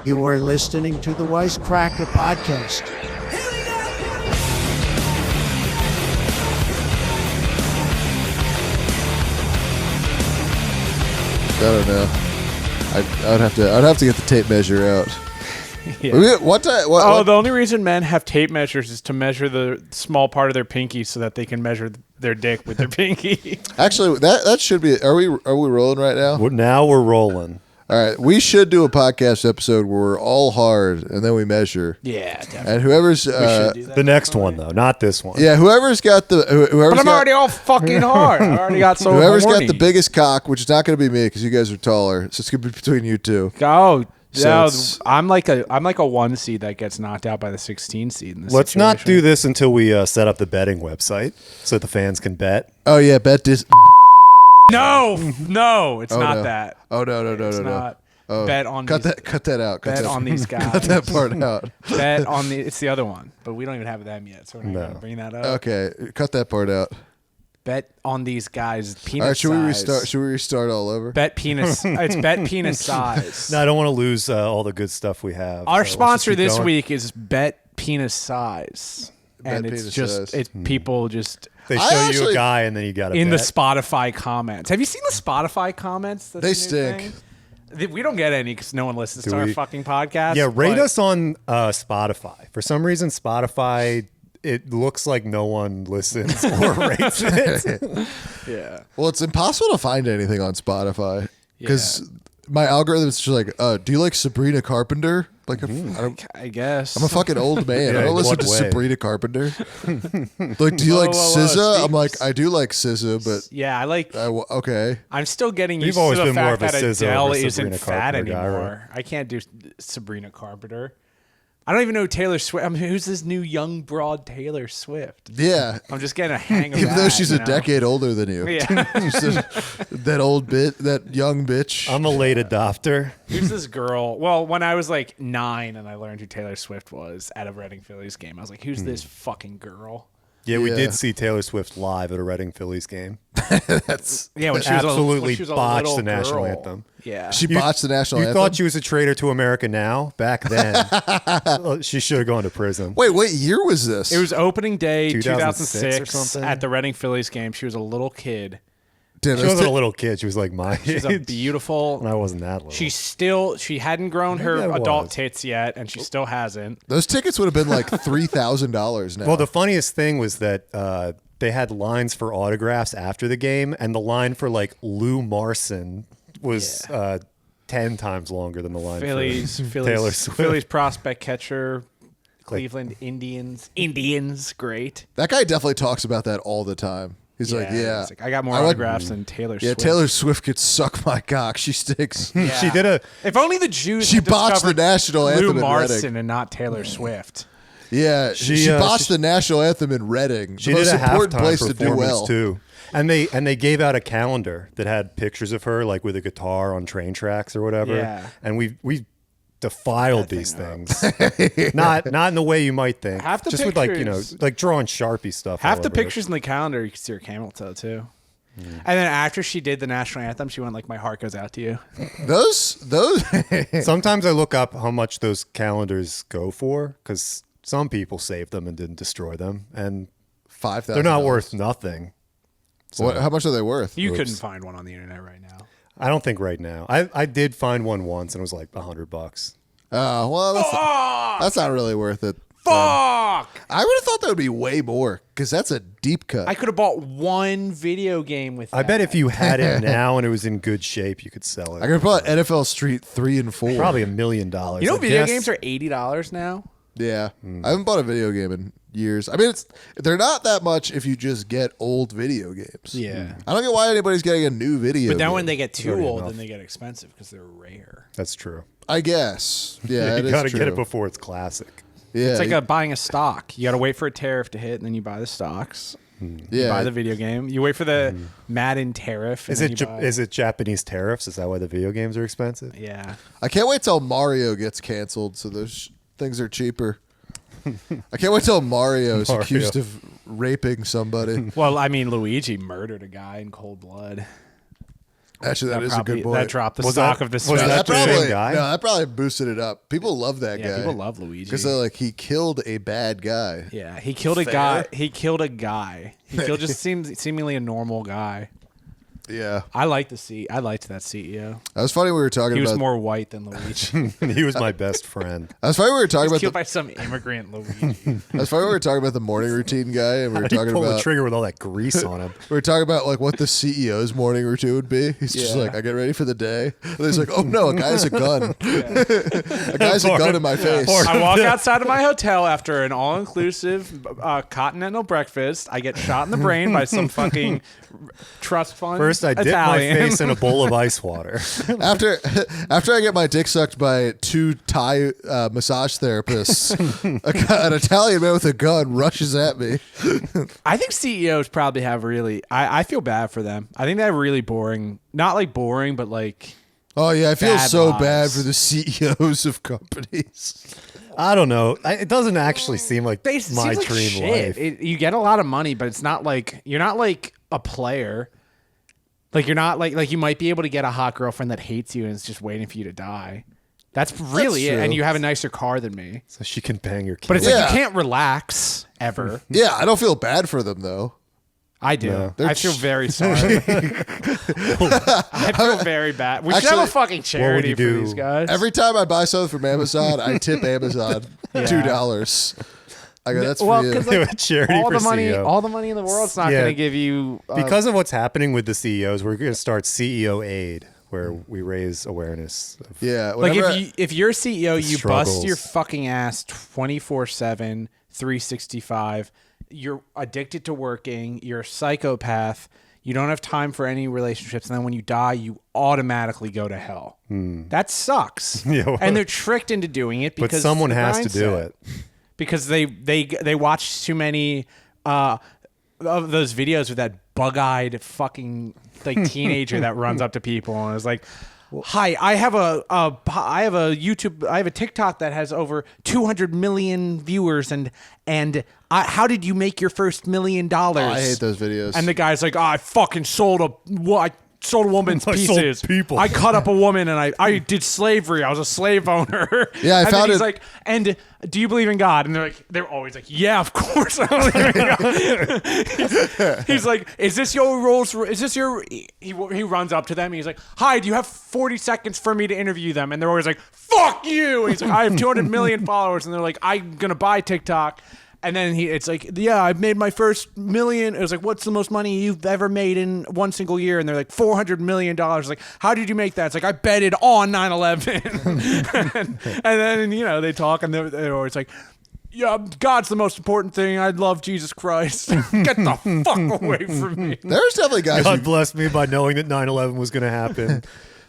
You are listening to the Wisecracker Podcast. I don't know. I'd have to get the tape measure out. Yeah. The only reason men have tape measures is to measure the small part of their pinky so that they can measure their dick with their pinky. Actually, that should be. Are we rolling right now? Now we're rolling. All right, we should do a podcast episode where we're all hard and then we measure. Yeah, definitely. And whoever's The next one though, not this one. yeah, whoever's got the But I'm already all fucking hard. I already got so whoever's horny. got the biggest cock, which is not going to be me because you guys are taller, so it's going to be between you two. Oh, So no, it's- I'm like a 1 seed that gets knocked out by the 16 seed in this Let's not do situation. this until we set up the betting website so that the fans can bet. Oh yeah, bet this. No, it's Oh, not no. that. Oh no It's no. not. Oh, Bet on cut these, that. Cut that out. Cut Bet that, on these guys. Cut that part out. Bet on the. It's the other one, but we don't even have them yet, so we're not No. going to bring that up. Okay, cut that part out. Bet on these guys' penis All right, should we size. restart? Should we restart all over? Bet penis. It's bet penis size. No, I don't want to lose all the good stuff we have. Our so let's sponsor just keep this going. week is Bet Penis Size, and Bet it's Penis just Size. it's people just They I show you actually- a guy and then you got to in the bet. Spotify comments. Have you seen the Spotify comments? That's They a new stink. thing? We don't get any because no one listens Do to our we? fucking podcast. Yeah, rate but- us on Spotify. For some reason, Spotify, it looks like no one listens or rates it. Yeah. Well, it's impossible to find anything on Spotify because my algorithm is just like, do you like Sabrina Carpenter? Like, I guess. I'm a fucking old man. Yeah, I don't in listen what to way? Sabrina Carpenter. Like, do you like whoa, SZA? speak- I'm like, I do like SZA, but Yeah, I like. okay. I'm still getting You've used always to the been more fact of a that SZA Adele over isn't Sabrina fat Carpenter guy, anymore. I can't do Sabrina Carpenter. I don't even know Taylor Swift. I mean, who's this new young broad Taylor Swift? Yeah. I'm just getting a hang of Even that, though she's you a know? decade older than you. Yeah. That old bit, that young bitch. I'm a late adopter. Who's this girl? Well, when I was like 9 and I learned who Taylor Swift was at a Reading Phillies game, I was like, who's this fucking girl? Yeah, we Yeah. did see Taylor Swift live at a Reading Phillies game. That's Yeah, when she Absolutely was a, when she was a botched little the national girl. anthem. Yeah. she botched the national You anthem. thought she was a traitor to America now? Back then, she should have gone to prison. Wait, what year was this? It was opening day 2006 or 2006 something? at the Reading Phillies game. She was a little kid. Damn, She those wasn't ti- a little kid. She was like my She's a age. beautiful. And I wasn't that little. She hadn't grown her Maybe I adult was. tits yet, and she still hasn't. Those tickets would have been like $3,000 now. Well, the funniest thing was that they had lines for autographs after the game, and the line for like Lou Marson was 10 times longer than the line Phillies, for Taylor Swift. Phillies prospect catcher, Cleveland Indians, great. that guy definitely talks about that all the time. He's like, yeah. it's like, I got more I went- autographs than Taylor Yeah, Swift. Taylor Swift could suck my cock. She stinks. Yeah. She did a If only the Jews She had botched the discovered national Lou anthem in Marson Reading. and not Taylor Swift. Yeah, she uh, botched she- the national anthem in Reading. She the did most a important halftime place to do performance well. too, and they gave out a calendar that had pictures of her like with a guitar on train tracks or whatever. Yeah. And we defiled That these thing things, not in the way you might think. Half the just with like pictures- like drawing Sharpie stuff. Half all the over it. pictures in the calendar, you can see her camel toe too. And then after she did the national anthem, she went like, "My heart goes out to you." Those Sometimes I look up how much those calendars go for because some people saved them and didn't destroy them, and $5,000. they're not worth nothing. So How much are they worth? You Oops. couldn't find one on the internet right now. I don't think right now. I did find one once and it was like $100. Oh, well, that's not really worth it. Fuck! I would have thought that would be way more because that's a deep cut. I could have bought one video game with. I that. bet if you had it now and it was in good shape, you could sell it. I could have bought NFL Street 3 and 4. Probably $1 million. You know, I video guess. games are $80 now. Yeah, I haven't bought a video game in years. I mean, they're not that much if you just get old video games. Yeah. I don't get why anybody's getting a new video. But then game. when they get too already old, enough. then they get expensive because they're rare. That's true. I guess, yeah, it you is got to true. get it before it's classic. Yeah, It's like buying a stock. You got to wait for a tariff to hit, and then you buy the stocks. You yeah. buy the video game. You wait for the Madden tariff. And Is then it you buy- is it Japanese tariffs? Is that why the video games are expensive? Yeah. I can't wait till Mario gets canceled, so those things are cheaper. I can't wait till Mario is Mario. accused of raping somebody. Well, I mean, Luigi murdered a guy in cold blood. Actually, that is a good point. That dropped the Was stock that- of the was Switch. that the probably same guy? No, that probably boosted it up. People love that guy. Yeah, people love Luigi. because they're like he killed a bad guy. Yeah, he killed a Fair. guy. He killed a guy. He killed just seemingly a normal guy. Yeah, I liked that CEO. that was funny. We were talking He was about. more white than Luigi. He was my best friend. That was funny. We were talking about. Killed by some immigrant Luigi. That's why we were talking about the morning routine guy, and we were He talking pulled the about trigger with all that grease on him. we were talking about like what the CEO's morning routine would be. He's just Yeah. like, I get ready for the day. And he's like, oh no, a guy has a gun. A guy has a gun in my face. I walk outside of my hotel after an all-inclusive continental breakfast. I get shot in the brain by some fucking trust fund. First, I dip my Italian. face in a bowl of ice water. After I get my dick sucked by two Thai massage therapists, an Italian man with a gun rushes at me. I think CEOs probably have really. I feel bad for them. I think they have really boring. Not like boring, but like. Oh yeah, I feel Bad so lives. bad for the CEOs of companies. I don't know. It doesn't actually seem like They my seems like dream shit. life. You get a lot of money, but it's not like you're not like a player. Like you're not like you might be able to get a hot girlfriend that hates you and is just waiting for you to die. That's really it. true. And you have a nicer car than me. So she can bang your kid. But it's Yeah. like you can't relax ever. Yeah, I don't feel bad for them though. I do. No. I feel very sorry. I feel very bad. We should have Actually, a fucking charity you for do? these guys. Every time I buy something from Amazon, I tip Amazon $2. I go, that's well, for you. because Do a charity all for the money, CEO. all the money in the world's not Yeah. going to give you. Because of what's happening with the CEOs, we're going to start CEO Aid, where we raise awareness. Of, Yeah, Like whenever if you're CEO, you bust struggles. your fucking ass 24/7, 365. You're addicted to working. You're a psychopath. You don't have time for any relationships, and then when you die, you automatically go to hell. That sucks. Yeah, well- and they're tricked into doing it but because someone the has to do mindset. it. Because they watch too many of those videos with that bug-eyed fucking like teenager that runs up to people and is like, "Hi, I have a YouTube, I have a TikTok that has over 200 million viewers, and how did you make your first $1 million?" I hate those videos. And the guy's like, I fucking sold a woman's I sold pieces. people. I cut up a woman and I did slavery. I was a slave owner. Yeah, I and found then he's it- like, and do you believe in God? And they're always like, yeah, of course I believe in God. he's like, is this your Rolls? Is this your? He runs up to them. And he's like, hi, do you have 40 seconds for me to interview them? And they're always like, fuck you. And he's like, I have 200 million followers. And they're like, I'm gonna buy TikTok. And then it's like, yeah, I've made my first million. It was like, what's the most money you've ever made in one single year? And they're like, $400 million. Like, how did you make that? It's like, I betted on 9/11. and then, they talk and they're always like, yeah, God's the most important thing. I love Jesus Christ. Get the fuck away from me. There's definitely guys. God Who, bless me by knowing that 9/11 was going to happen.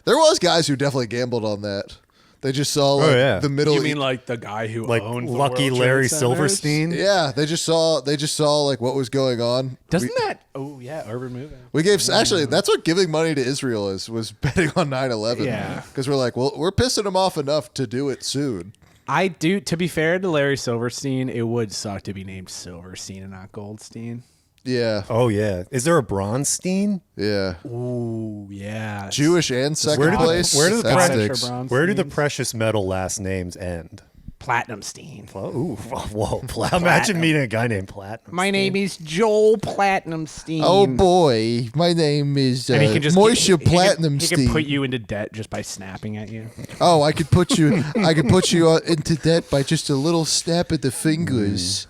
there was guys who definitely gambled on that. They just saw like, yeah. the middle. You mean like the guy who Like owned the Lucky World Larry Trade Centers? Silverstein. Yeah, they just saw like what was going on. Doesn't that? Oh yeah, urban moving. We gave actually that's what giving money to Israel was betting on 9/11. Yeah. because we're like, well, we're pissing them off enough to do it soon. I do. To be fair to Larry Silverstein, it would suck to be named Silverstein and not Goldstein. Yeah, Oh yeah. Is there a Bronstein? yeah. Ooh, yeah. Jewish and second Where do the- place. where do the That Scottish or sticks. Bronstein? Where do the precious metal last names end? Platinumstein? Oh, ooh, whoa! Imagine meeting a guy named Platinum. My name is Joel Platinumstein. Oh boy, my name is And he can just Moishe he Platinumstein. can put you into debt just by snapping at you. Oh, I could put you into debt by just a little snap at the fingers.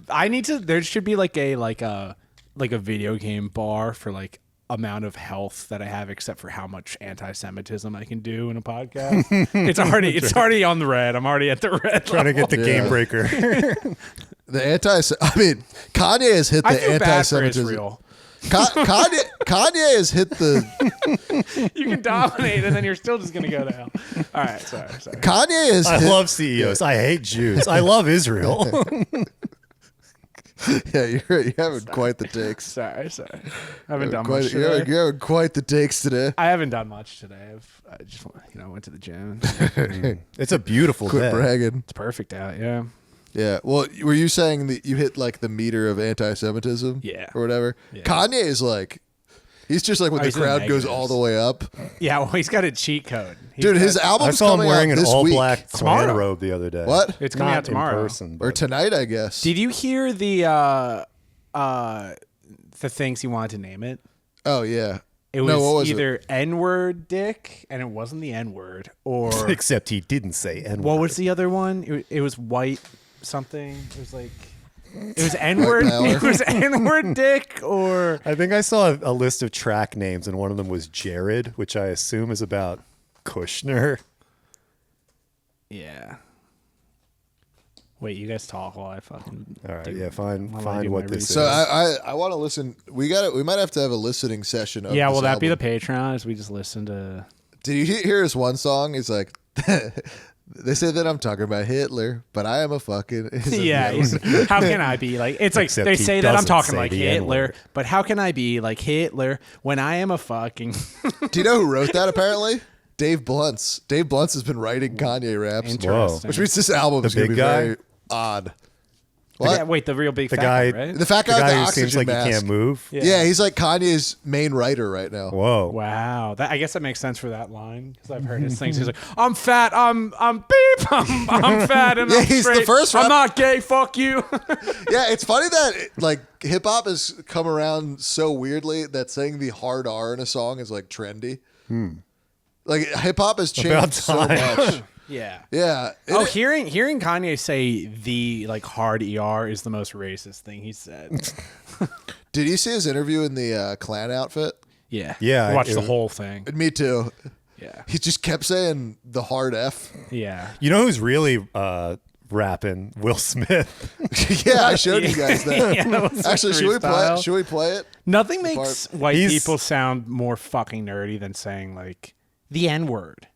I need to. There should be like a video game bar for like amount of health that I have, except for how much anti-Semitism I can do in a podcast. it's already on the red. I'm already at the red. Trying to get the Yeah. game breaker. Kanye has hit I the feel bad for anti-Semitism. Israel. Kanye has hit the You can dominate, and then you're still just gonna go to hell. All right, sorry. Kanye has I hit, love CEOs. I hate Jews. I love Israel. yeah, you're having quite the takes. Sorry. I haven't done much You're today. having quite the takes today. I haven't done much today. I just went to the gym. It's a beautiful Quit day. bragging. It's perfect out. Yeah. Yeah. Well, were you saying that you hit like the meter of anti-Semitism? Yeah. Or whatever? Yeah. Kanye is like, He's just like when the he's in the crowd goes negatives. all the way up. Yeah, well, he's got a cheat code. Dude, his I album's saw him coming wearing out an this all week. black Klan Tomorrow. robe the other day. What? It's coming Not out tomorrow. in person, Or but tonight, I guess. Did you hear the things he wanted to name it? Oh, yeah. It was, No, what was either N-word dick, and it wasn't the N-word, or except he didn't say N. what was the other one? It was white something. It was like it was N-word. power. It was N-word dick, or I think I saw a list of track names, and one of them was Jared, which I assume is about Kushner. yeah. Wait, you guys talk while I fucking. All right, do- yeah, find while I do what my this research. is. So I want to listen. We might have to have a listening session. Of Yeah, this will that be the album. Patreon? As we just listen to. Did you hear his one song? He's like, they say that I'm talking about Hitler, but I am a fucking. Yeah, how can I be like? It's like Except they he say that I'm doesn't talking say like the Hitler, N-word. but how can I be like Hitler when I am a fucking? Do you know who wrote that? Apparently, Dave Blunts. Dave Blunts has been writing Kanye raps, Interesting. which means this album is The going to big be guy? very odd. The What? guy- wait, the real big The fat guy- right? The fat guy The with the guy who oxygen seems like mask. he can't move. Yeah, he's like Kanye's main writer right now. Whoa. Wow, I guess that makes sense for that line because I've heard his things. He's like, "I'm fat, I'm beep, I'm fat, and Yeah, I'm he's the straight. first I'm rap- not gay. Fuck you." Yeah, it's funny that like hip hop has come around so weirdly that saying the hard R in a song is like trendy. Like hip hop has About changed so time. much. Yeah. Yeah. Oh, hearing Kanye say the like hard ER is the most racist thing he said. Did you see his interview in the Klan outfit? Yeah. Yeah, Watch it the was- whole thing. Me too. Yeah. He just kept saying the hard F. Yeah. You know who's really rapping? Will Smith. Yeah, I showed you guys that. Yeah, that was Actually, should we play freestyle. it? Should we play it? Nothing makes white He's- people sound more fucking nerdy than saying like the N word.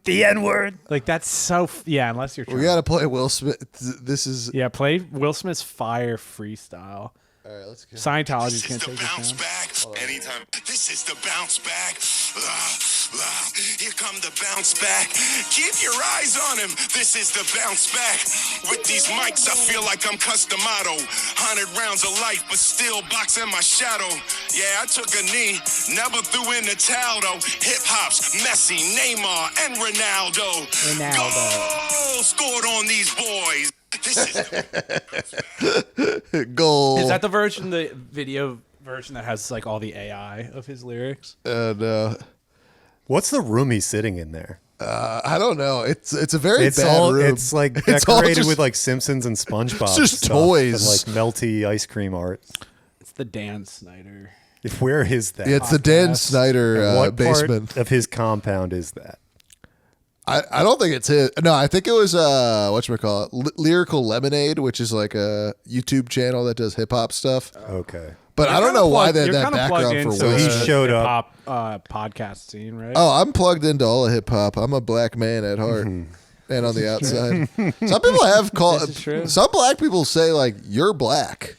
The N-word. Like that's so yeah. Unless you're trying We got to play Will Smith. This is. yeah. Play Will Smith's fire freestyle. All right, let's go. Scientology's This is gonna the take bounce this down. back. Anytime. This is the bounce back. Here come the bounce back. Keep your eyes on him. This is the bounce back. With these mics, I feel like I'm Customato. 100 rounds of life, but still boxing my shadow. Yeah, I took a knee, never threw in the towel though. Hip hop's Messi, Neymar, and Ronaldo. Goal scored on these boys. This is the Goal. Is that the version, the video version that has like all the AI of his lyrics? No. What's the room he's sitting in there? I don't know. It's a very It's bad all. room. It's like It's all decorated just- with like Simpsons and SpongeBob. just stuff toys. and like melty ice cream art. It's the Dan Snyder. Where is that? It's the Dan podcast. Snyder And what basement. part of his compound is that? I don't think it's his. No, I think it was whatchamacallit, Lyrical Lemonade, which is like a YouTube channel that does hip hop stuff. Okay. But I don't know why they had that You're kinda plugged background for into Will he the Smith. showed up. hip-hop, podcast scene, right? Oh, I'm plugged into all of hip hop. I'm a black man at heart. And on the outside, some people have called. This is true. Some black people say like you're black.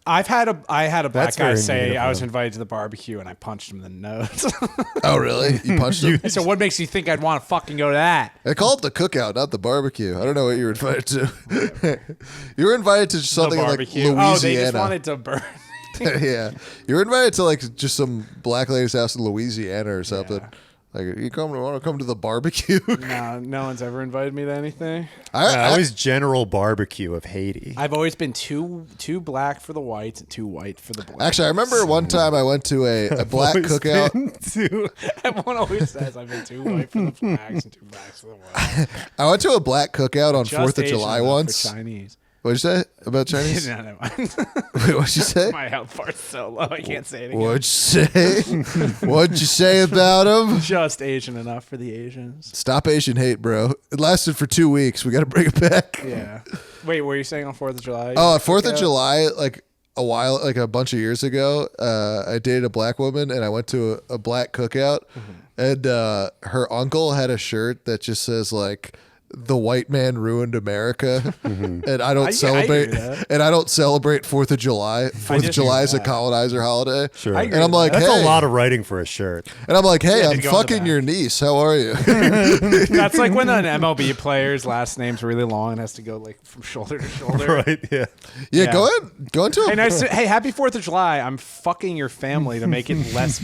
I had a black That's guy very say neat of I was him. invited to the barbecue and I punched him in the nose. Oh, really? You punched him? So what makes you think I'd want to fucking go to that? They call it the cookout, not the barbecue. I don't know what you were invited to. You were invited to something The in like barbecue. Louisiana. Oh, they just wanted to burn. Yeah, you were invited to like just some black lady's house in Louisiana or something. Yeah. Like you want to come to the barbecue? No one's ever invited me to anything. I was General Barbecue of Haiti. I've always been too black for the whites and too white for the blacks. Actually, I remember one time I went to a black Always cookout. been to- Everyone always says I've been too white for the blacks and too blacks for the whites. I went to a black cookout on Just 4th of Asian July enough for once. Chinese. What'd you say about Chinese? No, never mind. Wait, what'd you say? My health part's so low, I can't say it again. What'd you say? What'd you say about them? Just Asian enough for the Asians. Stop Asian hate, bro. It lasted for 2 weeks. We got to bring it back. Yeah. Wait, what were you saying on 4th of July? Oh, at 4th of Cookout? July, like a bunch of years ago, I dated a black woman and I went to a black cookout, and her uncle had a shirt that just says like the white man ruined America, and I don't I celebrate. agree with that. And I don't celebrate 4th of July. 4th of disagree July with is a that. colonizer holiday. Sure. I agree And I'm with like, That's hey, a lot of writing for a shirt. and I'm like, hey, Yeah, I'm did you go in the fucking back? your niece. How are you? That's like when an MLB player's last name's really long and has to go like from shoulder to shoulder. Right? Yeah. Yeah, Yeah. go into Hey, a nice. Hey, happy 4th of July. I'm fucking your family to make it less.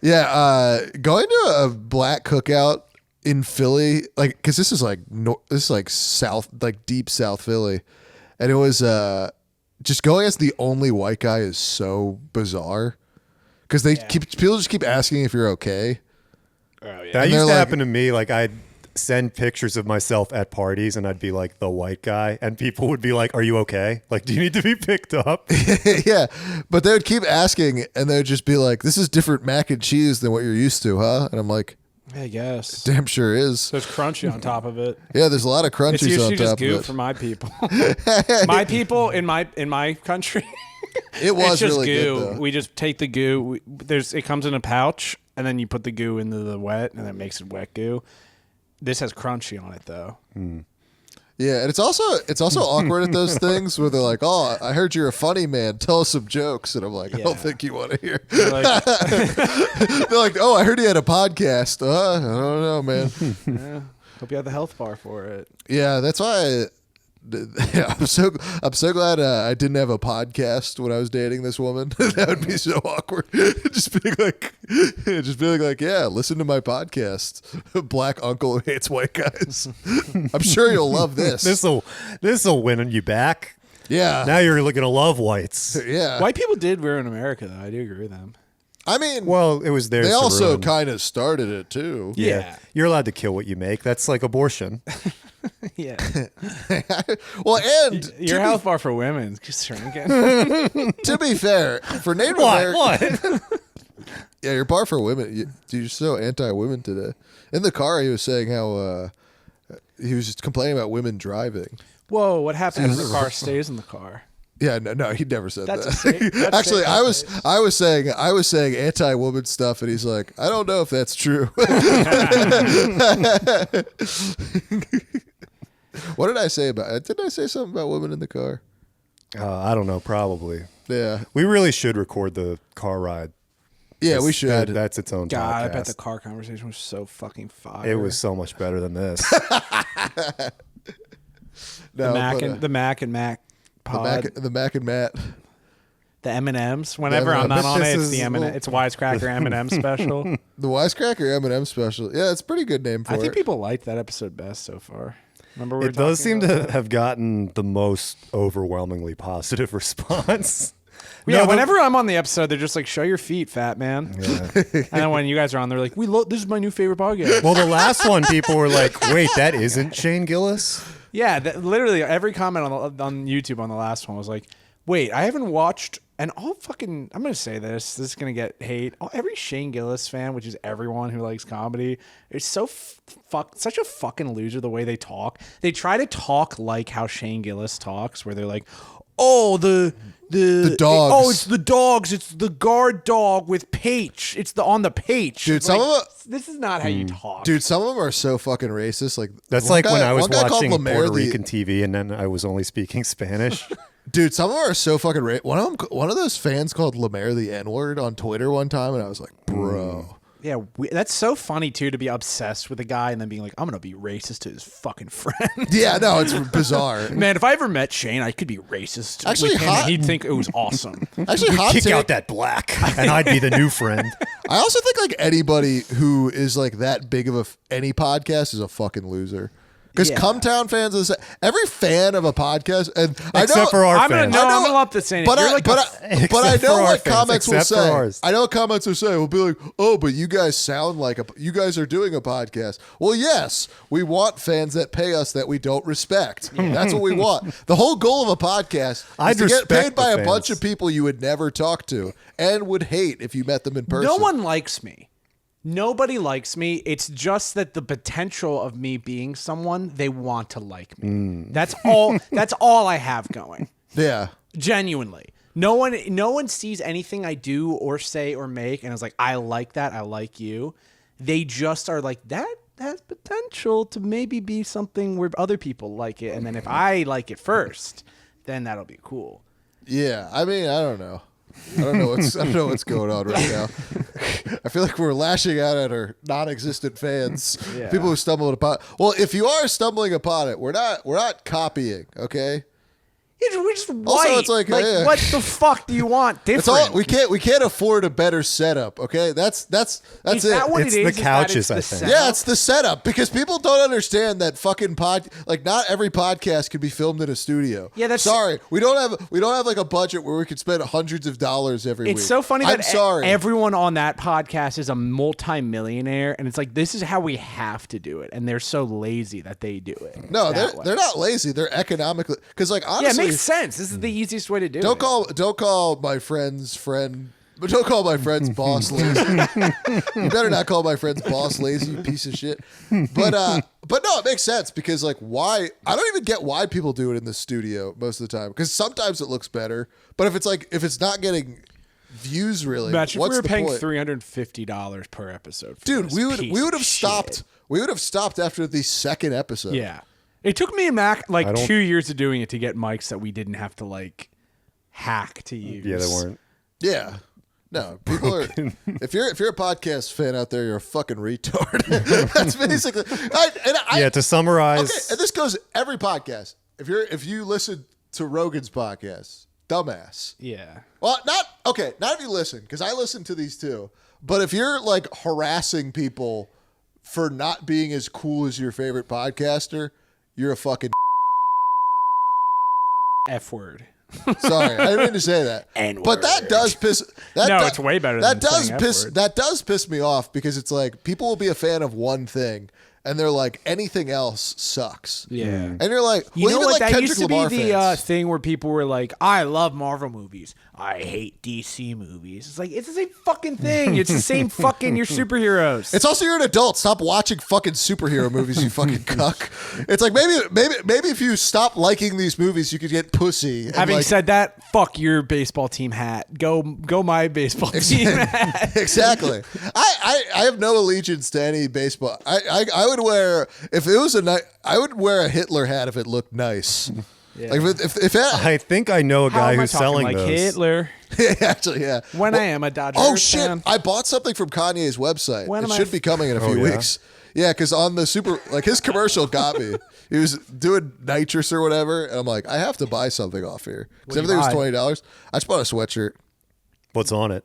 going to a black cookout in Philly, like, because this is like South, like deep South Philly, and it was just going as the only white guy is so bizarre because people just keep asking if you're okay. Oh, yeah. That And used to they're like- happen to me. Like I'd send pictures of myself at parties and I'd be like the white guy and people would be like, are you okay? Like, do you need to be picked up? Yeah, but they would keep asking, and they would just be like, "This is different mac and cheese than what you're used to, huh?" And I'm like, I guess. "Damn sure is." There's crunchy on top of it. Yeah, there's a lot of It's crunchies usually on just top goo of for it. my people. My people in my country. It was it's just really goo. good though. We just take the goo. It comes in a pouch, and then you put the goo into the wet, and that makes it wet goo. This has crunchy on it though. Yeah, and it's also awkward at those things where they're like, "Oh, I heard you're a funny man. Tell us some jokes." And I'm like, "I don't Yeah. think you want to hear." Like, They're like, "Oh, I heard he had a podcast." I don't know, man. yeah, hope you have the health bar for it. Yeah, that's why. I'm so glad I didn't have a podcast when I was dating this woman. That would be so awkward. just being like, yeah, listen to my podcast. Black uncle who hates white guys. I'm sure you'll love this. This'll win you back. Yeah, Now you're looking to love whites. yeah. White people did ruin America, though. I do agree with them. I mean, Well, it was theirs. they to also ruin. kind of started it too. Yeah. You're allowed to kill what you make. That's like abortion. Yeah, Well, and your health bar for women is just shrinking. to be fair, for Native American, What? yeah, your bar for women. You're so anti-women today. In the car, he was saying how he was just complaining about women driving. Whoa, what happens if the car stays in the car? Yeah, no, he never said That's that. a safe- that's Actually, safe I was saying anti-woman stuff, and he's like, I don't know if that's true. What did I say about it? Didn't I say something about women in the car? I don't know. Probably. Yeah, We really should record the car ride. yeah, we should. That's its own God, I podcast. bet the car conversation was so fucking fire. It was so much better than this. No, the Mac but, and the Mac and Mac pod, the Mac and Matt. the M&Ms. Whenever I'm M&Ms. not on This it, it's is the M&M. It's Wisecracker M&M special. The Wisecracker M&M special. Yeah, it's a pretty good name for I it. think people liked that episode best so far. Remember we were It does talking seem about to have gotten the most overwhelmingly positive response. Yeah, No, the- whenever I'm on the episode, they're just like, "Show your feet, fat man." And then when you guys are on, they're like, this is my new favorite podcast." Well, the last one, people were like, "Wait, that isn't Shane Gillis." Yeah, literally every comment on YouTube on the last one was like, "Wait, I haven't watched." And I'm gonna say this. This is gonna get hate. Every Shane Gillis fan, which is everyone who likes comedy, is so such a fucking loser the way they talk. They try to talk like how Shane Gillis talks, where they're like, "Oh, the dogs. Oh, it's the dogs. It's the guard dog with Page. It's on the Page." Dude, It's some like, of this is not how you talk. Dude, some of them are so fucking racist. Like That's one like when guy- I was one guy called watching Lemaire Puerto the- Rican TV and then I was only speaking Spanish. Dude, some of them are so fucking racist. One of those fans called Lemaire the N-word on Twitter one time, and I was like, bro. Yeah, that's so funny too to be obsessed with a guy and then being like, "I'm gonna be racist to his fucking friend." Yeah, no, it's bizarre. Man, if I ever met Shane, I could be racist. Actually, with him hot- and he'd think it was awesome. Actually, hot Kick take. out that black, and I'd be the new friend. I also think like anybody who is like that big of any podcast is a fucking loser. Because Yeah. Cumtown fans, every fan of a podcast, and I know, Except for our I'm gonna fans. no, I know- I'm gonna lump this in. But You're I, like but, a- I, but I Except know for our what fans, comments will except for say. ours. I know what comments will say. We'll be like, "Oh, but you guys sound like you guys are doing a podcast." Well, yes, we want fans that pay us that we don't respect. That's what we want. The whole goal of a podcast is I'd to get respect paid by the a bunch fans. of people you would never talk to and would hate if you met them in person. no one likes me. Nobody likes me. It's just that the potential of me being someone they want to like me. That's all. That's all I have going. Yeah. Genuinely, no one sees anything I do or say or make and is like, "I like that. I like you." They just are like, "That has potential to maybe be something where other people like it, and then if I like it first, then that'll be cool. Yeah, I mean, I don't know. I don't know what's going on right now. I feel like we're lashing out at our non-existent fans, Yeah. people who stumble upon. Well, if you are stumbling upon it, we're not copying. Okay. We're just white. it's like, yeah. what the fuck do you want different? That's all. We can't afford a better setup. Okay, that's Is it. that what It's it the is? Is that couches, it's the I think. setup? Yeah, it's the setup because people don't understand that fucking not every podcast can be filmed in a studio. Yeah, that's- sorry. We don't have like a budget where we could spend hundreds of dollars every week. It's so funny I'm that sorry. everyone on that podcast is a multi-millionaire, and it's like this is how we have to do it, and they're so lazy that they do it. No, that way. they're not lazy. They're economically because like Yeah, it honestly, makes sense. This is the easiest way to do don't it. call my friend's friend. But don't call my friend's boss lazy. You better not call my friend's boss lazy, you piece of shit. But no, it makes sense because like why I don't even get why people do it in the studio most of the time because sometimes it looks better. But if it's not getting views really, Imagine if what's we were the paying point? $350 per episode. For Dude, this we piece would of have stopped. shit. We would have stopped after the second episode. Yeah, it took me like I don't- 2 years of doing it to get mics that we didn't have to like hack to use. Yeah, they weren't. Yeah. No, people are. If you're a podcast fan out there, you're a fucking retard. That's basically. To summarize, Okay, and this goes every podcast. If you listen to Rogan's podcast, dumbass. Yeah. Well, not if you listen, because I listen to these too. But if you're like harassing people for not being as cool as your favorite podcaster, you're a fucking F word. sorry. I didn't mean to say that. N-word. But that does piss. It's way better That than does saying piss. F-word. That does piss me off because it's like people will be a fan of one thing. And they're like, anything else sucks. Yeah. And you're like, You know even what? like That Kendrick used to Lamar be the fans. thing where people were like, I love Marvel movies. I hate DC movies. It's like, it's the same fucking thing. It's the same fucking, you're superheroes. It's also you're an adult. Stop watching fucking superhero movies, you fucking cuck. It's like maybe if you stop liking these movies, you could get pussy. And Having like, said that, fuck your baseball team hat. Go my baseball team hat. exactly. I have no allegiance to any baseball. I would wear if it was I would wear a Hitler hat if it looked nice. Yeah. Like if it, I think I know a How guy am I who's talking selling like those. Hitler? actually yeah. When I am a Dodger Oh shit! fan. I bought something from Kanye's website. When It am I should be coming in a few yeah? weeks. Yeah, because on the his commercial got me. He was doing nitrous or whatever, and I'm like, I have to buy something off here because What'd you everything was buy? $20. I just bought a sweatshirt. What's on it?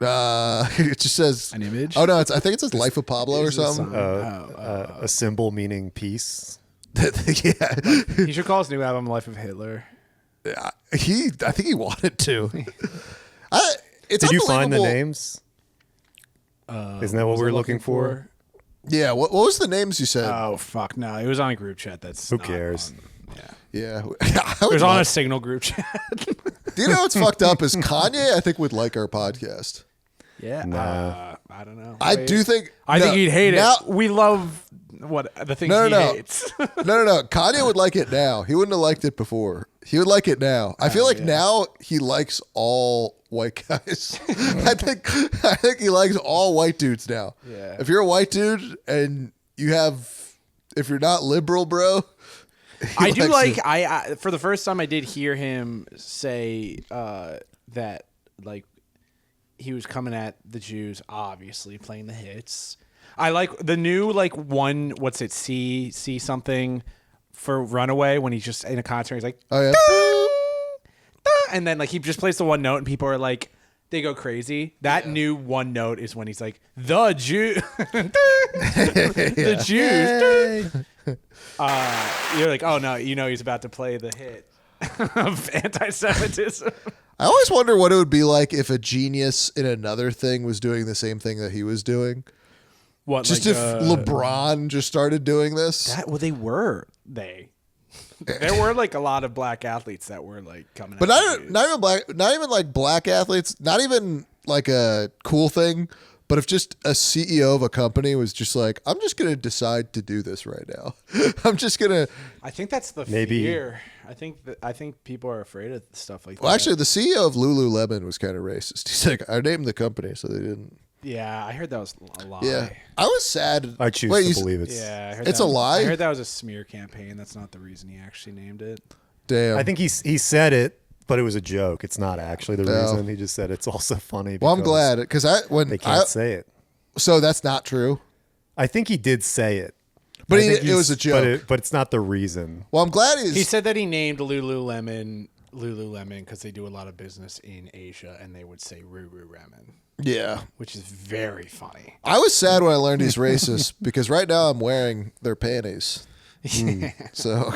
It just says An image? Oh no, I think it says Life of Pablo or something. A symbol meaning peace. Yeah, He should call his new album "Life of Hitler." I think he wanted to. It's Did you find the unbelievable. names? Isn't that what we were looking for? Yeah, what was the names you said? Oh fuck no! It was on a group chat. That's Who not cares? on- yeah, Yeah, it was on a Signal group chat. Do you know what's fucked up is Kanye? I think would like our podcast. Yeah, Nah. I don't know. I Wait. do think. I think he'd hate now, it. We love what the things No, he no, no. hates. No. Kanye would like it now. He wouldn't have liked it before. He would like it now. I feel like now he likes all white guys. I think he likes all white dudes now. Yeah. If you're a white dude and if you're not liberal, bro. I do likes like. it. I for the first time I did hear him say that like he was coming at the Jews, obviously playing the hits. I like the new like one. What's it? C something for Runaway when he's just in a concert. He's like, Oh yeah. and then like he just plays the one note, and people are like, they go crazy. That new one note is when he's like, the Jew, the Jews. You're like, oh no, he's about to play the hit of anti-Semitism. I always wonder what it would be like if a genius in another thing was doing the same thing that he was doing. What? Just like, if LeBron just started doing this. There were like a lot of black athletes that were like coming. But out not even like black athletes, not even like a cool thing. But if just a CEO of a company was just like, I'm just gonna decide to do this right now. I'm just gonna. I think that's the Maybe- fear. I think people are afraid of stuff like Well, that. actually, the CEO of Lululemon was kind of racist. He's like, I named the company, so they didn't. Yeah, I heard that was a lie. Yeah, I was sad. I choose to believe it's. Yeah, I heard It's that a lie? I heard that was a smear campaign. That's not the reason he actually named it. Damn. I think he said it, but it was a joke. It's not actually the reason. He just said it's also funny. Well, I'm because glad because they can't say it. So that's not true. I think he did say it, But I think it was a joke. But it's not the reason. Well, I'm glad He said that he named Lululemon because they do a lot of business in Asia, and they would say Ruru-Ramen, Yeah. which is very funny. I was sad when I learned he's racist because right now I'm wearing their panties. So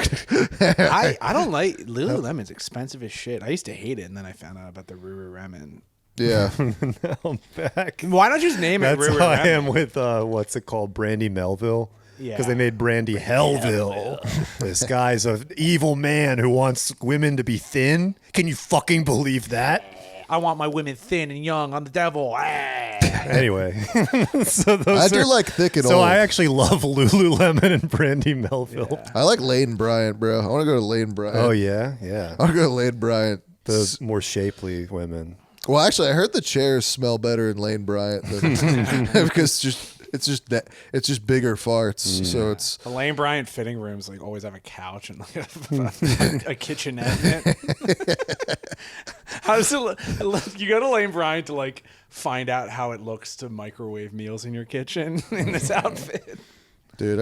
I don't like Lululemon's expensive as shit. I used to hate it, and then I found out about the Ruru-Ramen. yeah. Now I'm back. Why don't you just name it That's Ruru how I Ramen? am with what's it called, Brandy Melville. Yeah. Because they made Brandy Hellville. This guy's an evil man who wants women to be thin. Can you fucking believe that? I want my women thin and young on the devil. Anyway, so those I do like thick and So old. I actually love Lululemon and Brandy Melville. I like Lane Bryant, bro. I want to go to Lane Bryant. Oh yeah, yeah. I want to go to Lane Bryant. The more shapely women. Well, actually, I heard the chairs smell better in Lane Bryant than because it's just bigger farts. So it's The Lane Bryant fitting rooms like always have a couch and like a kitchenette in it. How does it look? You go to Lane Bryant to like find out how it looks to microwave meals in your kitchen in this outfit. dude.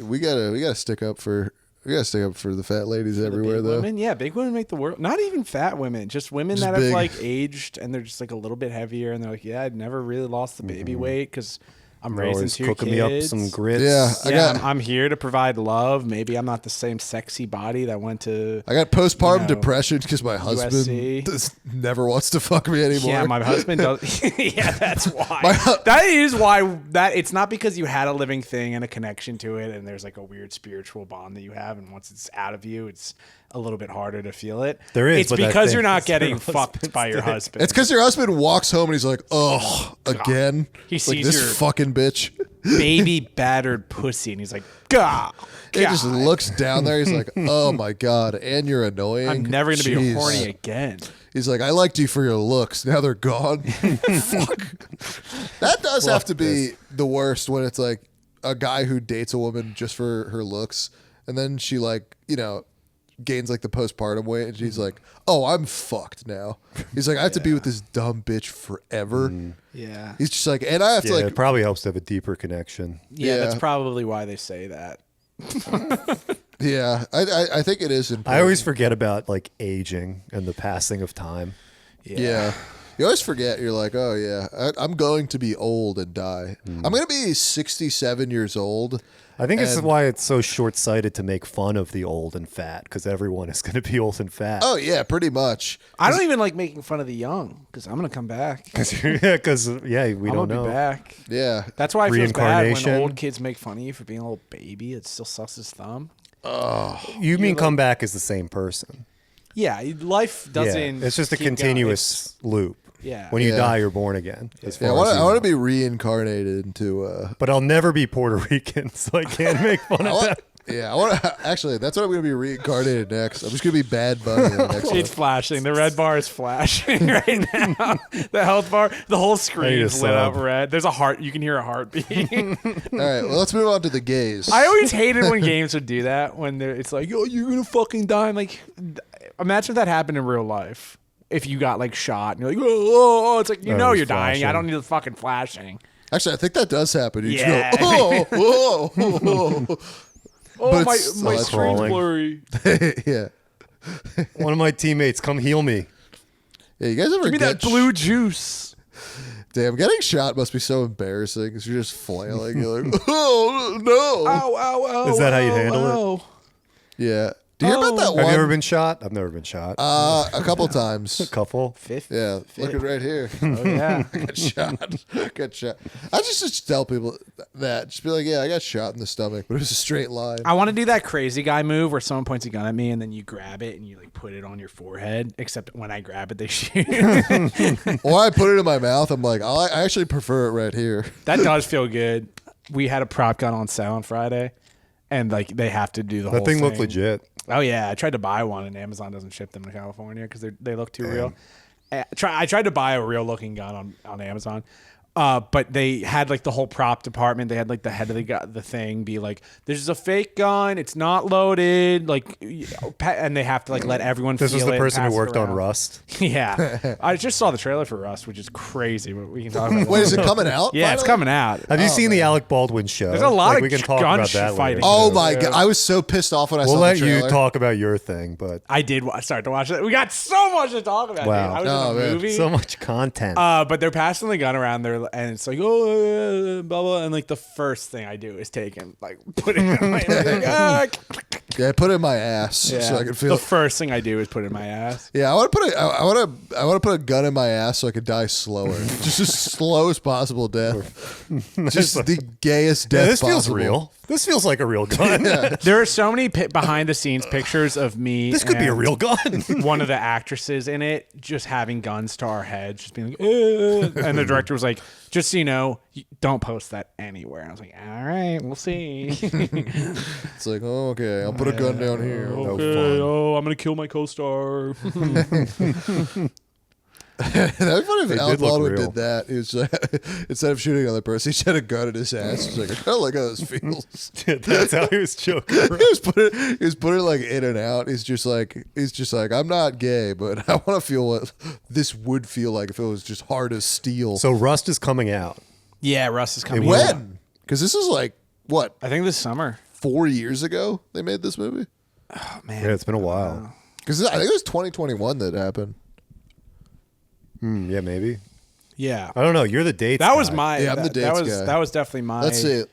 We gotta stick up for the fat ladies everywhere Big though. women, yeah, big women make the world. Not even fat women, just women Just that have big. like aged and they're just like a little bit heavier, and they're like, yeah, I'd never really lost the baby weight because I'm raising Always two cooking kids. me up some grits. Yeah, Yeah, I'm here to provide love. Maybe I'm not the same sexy body that went to. I got postpartum You know, depression because my husband USC. never wants to fuck me anymore. Yeah, my husband does. Yeah, that's why. My- That is why. That it's not because you had a living thing and a connection to it, and there's like a weird spiritual bond that you have, and once it's out of you, it's a little bit harder to feel it. There is, It's but that because thing you're not is your getting fucked husband's by your dick. husband. It's because your husband walks home and he's like, "Oh, again." He like sees this your- fucking bitch. baby battered pussy, and he's like, God. He just looks down there. He's like, "Oh my god," and you're annoying. I'm never gonna be Jeez. horny again. He's like, "I liked you for your looks. Now they're gone." Fuck. That does have to be the worst when it's like a guy who dates a woman just for her looks, and then she like gains like the postpartum weight, and she's like, "Oh, I'm fucked now." He's like, "I have to be with this dumb bitch forever." Yeah. He's just like, and I have to Yeah, like, it probably helps to have a deeper connection. Yeah, that's Yeah. probably why they say that. yeah, I think it is important. I always forget about like aging and the passing of time. Yeah. You always forget. You're like, oh, yeah, I'm going to be old and die. I'm going to be 67 years old. I think this is And- why it's so short-sighted to make fun of the old and fat, because everyone is going to be old and fat. Oh, yeah, pretty much. I don't even like making fun of the young because I'm gonna come back. Because we I'm don't gonna know. be back. Yeah. That's why I feel bad when Reincarnation. old kids make fun of you for being a little baby. It still sucks his thumb. You mean come back as the same person? Yeah, life doesn't. Yeah, it's just a keep going. continuous loop. Yeah. When you Yeah. die, you're born again. As Yeah, far as I you want know. to be reincarnated into. But I'll never be Puerto Rican, so I can't make fun of that. Yeah, I want to. Actually, that's what I'm going to be reincarnated next. I'm just going to be Bad Bunny in the next one. It's flashing. The red bar is flashing right now. The health bar, the whole screen need a is lit up sub. red. There's a heart. You can hear a heartbeat. All right, well, let's move on to the gays. I always hated when games would do that. When it's like, "Oh, you're gonna fucking die." I'm like, imagine if that happened in real life. If you got like shot and you're like, "Oh," it's like you Oh, know it's you're dying. I flashing. don't need the fucking flashing. Actually, I think that does happen. You Yeah. just go, oh, whoa, whoa. Oh, But my it's my still screen's crawling. blurry. yeah. One of my teammates, come heal me. Yeah, you guys ever Give me get that blue juice. Damn, getting shot must be so embarrassing because you're just flailing. You're like, oh, no. Ow, ow, ow. Is that how you ow, handle it? ow. Yeah. Do you hear about that Have one? you ever been shot? I've never been shot. A couple times. Couple. Fifth. Yeah, look at right here. Oh yeah. Got shot. Got shot. I just tell people that. Just be like, yeah, I got shot in the stomach, but it was a straight line. I want to do that crazy guy move where someone points a gun at me and then you grab it and you like put it on your forehead. Except when I grab it, they shoot. Or I put it in my mouth. I'm like, I actually prefer it right here. That does feel good. We had a prop gun on sale on Friday, and like they have to do the whole That thing thing. looked legit. Oh yeah, I tried to buy one and Amazon doesn't ship them to California because they look too real. I tried to buy a real looking gun on Amazon. But they had like the whole prop department. They had like the head of the thing be like, "This is a fake gun. It's not loaded." Like, and they have to like let everyone. This was feel the it person and who pass it worked on around. Rust. Yeah, I just saw the trailer for Rust, which is crazy. But we can talk about. Wait, is it coming out? Yeah, it's finally? coming out. Have you seen the Alec Baldwin show? There's a lot of we can talk gun about that fighting. later. Oh my god! I was so pissed off when I We'll saw let the you trailer. talk about your thing, but I did start to watch it. We got so much to talk about. Wow. Dude. I was in the man. movie. so much content. But they're passing the gun around there, and it's like, oh, blah blah, and like the first thing I do is take him, like put it in my Yeah, put it in my ass so I can feel. The first thing I do is put it in my ass. Yeah, I want to put a gun in my ass so I could die slower, just as slow as possible death. Just the gayest death. This feels possible. real. This feels like a real gun. There are so many behind the scenes pictures of me. This could be a and real gun. one of the actresses in it just having guns to our heads, just being like, and the director was like, just so you know, don't post that anywhere. I was like, all right, we'll see. It's like, oh, okay, I'll put a gun down here. Okay, oh, I'm gonna kill my co-star. That'd be funny if They Alec did look Baldwin real. did that. He was like, instead of shooting another person, he just had a gun in his ass. He's like, I like how this feels. That's how he was joking. he was putting it like in and out. He's just like, I'm not gay, but I want to feel what this would feel like if it was just hard as steel. So Rust is coming out. Yeah, Russ is coming. When? Because this is like what, I think this summer. 4 years ago they made this movie. Oh man, Yeah, it's been a while. Because I think it was 2021 that happened. Yeah, maybe. Yeah, I don't know. You're the dates that guy. was my. Yeah, I'm the that dates was guy. that was definitely my. Let's see.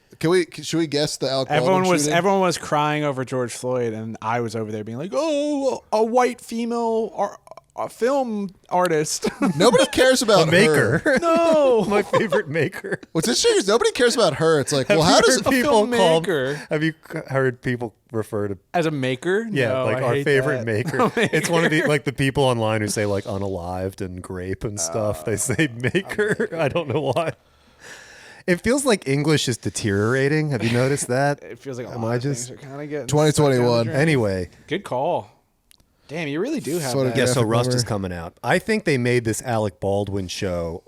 Should we guess the Alec Everyone Baldwin was shooting? everyone was crying over George Floyd, and I was over there being like, "Oh, a white female a film artist." Nobody cares about a maker. her. No, My favorite maker. What's interesting is nobody cares about her. It's like, well, how does people call? filmmaker. Have you heard people refer to? as a maker, Yeah, no, like I our hate favorite that. maker. It's one of the like the people online who say like unalived and grape and stuff. They say maker. I don't know why. It feels like English is deteriorating. Have you noticed that? It feels like a Am lot I of just- things are kind of getting 2021. sucked down the drain. Anyway, Good call. Damn, you really do have Sort of that. yeah. So Graphic Rust novel. is coming out. I think they made this Alec Baldwin show,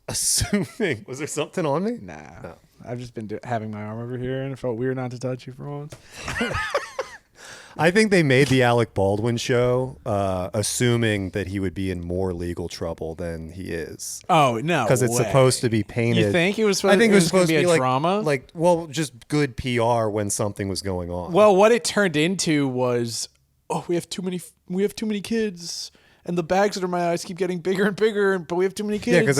assuming was there something on me? Nah, I've just been having my arm over here, and it felt weird not to touch you for once. I think they made the Alec Baldwin show, assuming that he would be in more legal trouble than he is. Oh no, Because it's way. supposed to be painted. You think it was supposed? I think it was gonna supposed to be a like drama. well, just good PR when something was going on. Well, what it turned into was, oh, we have too many kids, and the bags under my eyes keep getting bigger and bigger, but we have too many kids. yeah, because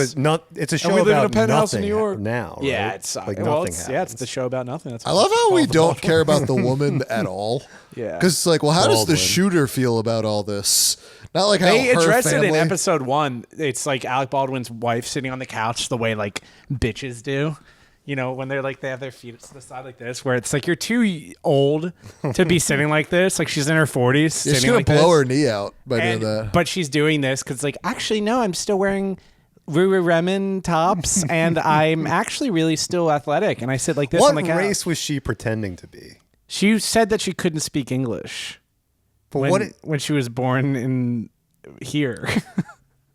it's a show and we live in about a penthouse in nothing New York now. Right? Yeah, it's like well, nothing it's, happens. yeah, it's the show about nothing. That's I what love it's how we called. don't care about the woman at all. Yeah. Because it's like, well, how does the Baldwin. shooter feel about all this? Not like how They her addressed it in family- episode 1. It's like Alec Baldwin's wife sitting on the couch the way like bitches do. You know, when they're like, they have their feet to the side like this, where it's like, you're too old to be sitting like this. Like, she's in her 40s. Yeah, sitting she's gonna like blow this. her knee out by And- doing that. But she's doing this because, like, actually, no, I'm still wearing Lululemon tops, and I'm actually really still athletic. And I sit like this What on the couch. race was she pretending to be? She said that she couldn't speak English But when, when she was born in here.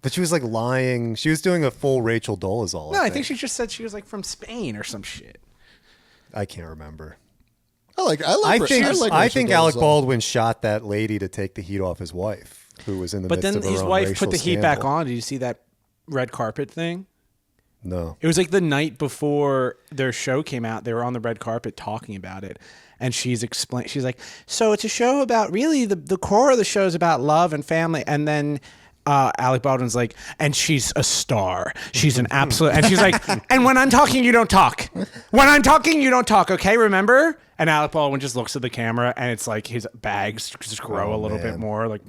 But she was like lying. She was doing a full Rachel Dolezal. No, I think she just said she was like from Spain or some shit. I can't remember. I I think Rachel Alec Dolezal. Baldwin shot that lady to take the heat off his wife, who was in the But midst then of her his own wife racial put the heat back scandal. on. Did you see that red carpet thing? No. It was like the night before their show came out. They were on the red carpet talking about it. And she's like, so it's a show about really the core of the show is about love and family. And then Alec Baldwin's like, and she's a star. She's an absolute. And she's like, and when I'm talking, you don't talk. When I'm talking, you don't talk. Okay, remember? And Alec Baldwin just looks at the camera, and it's like his bags just grow a little bit man. more. Like,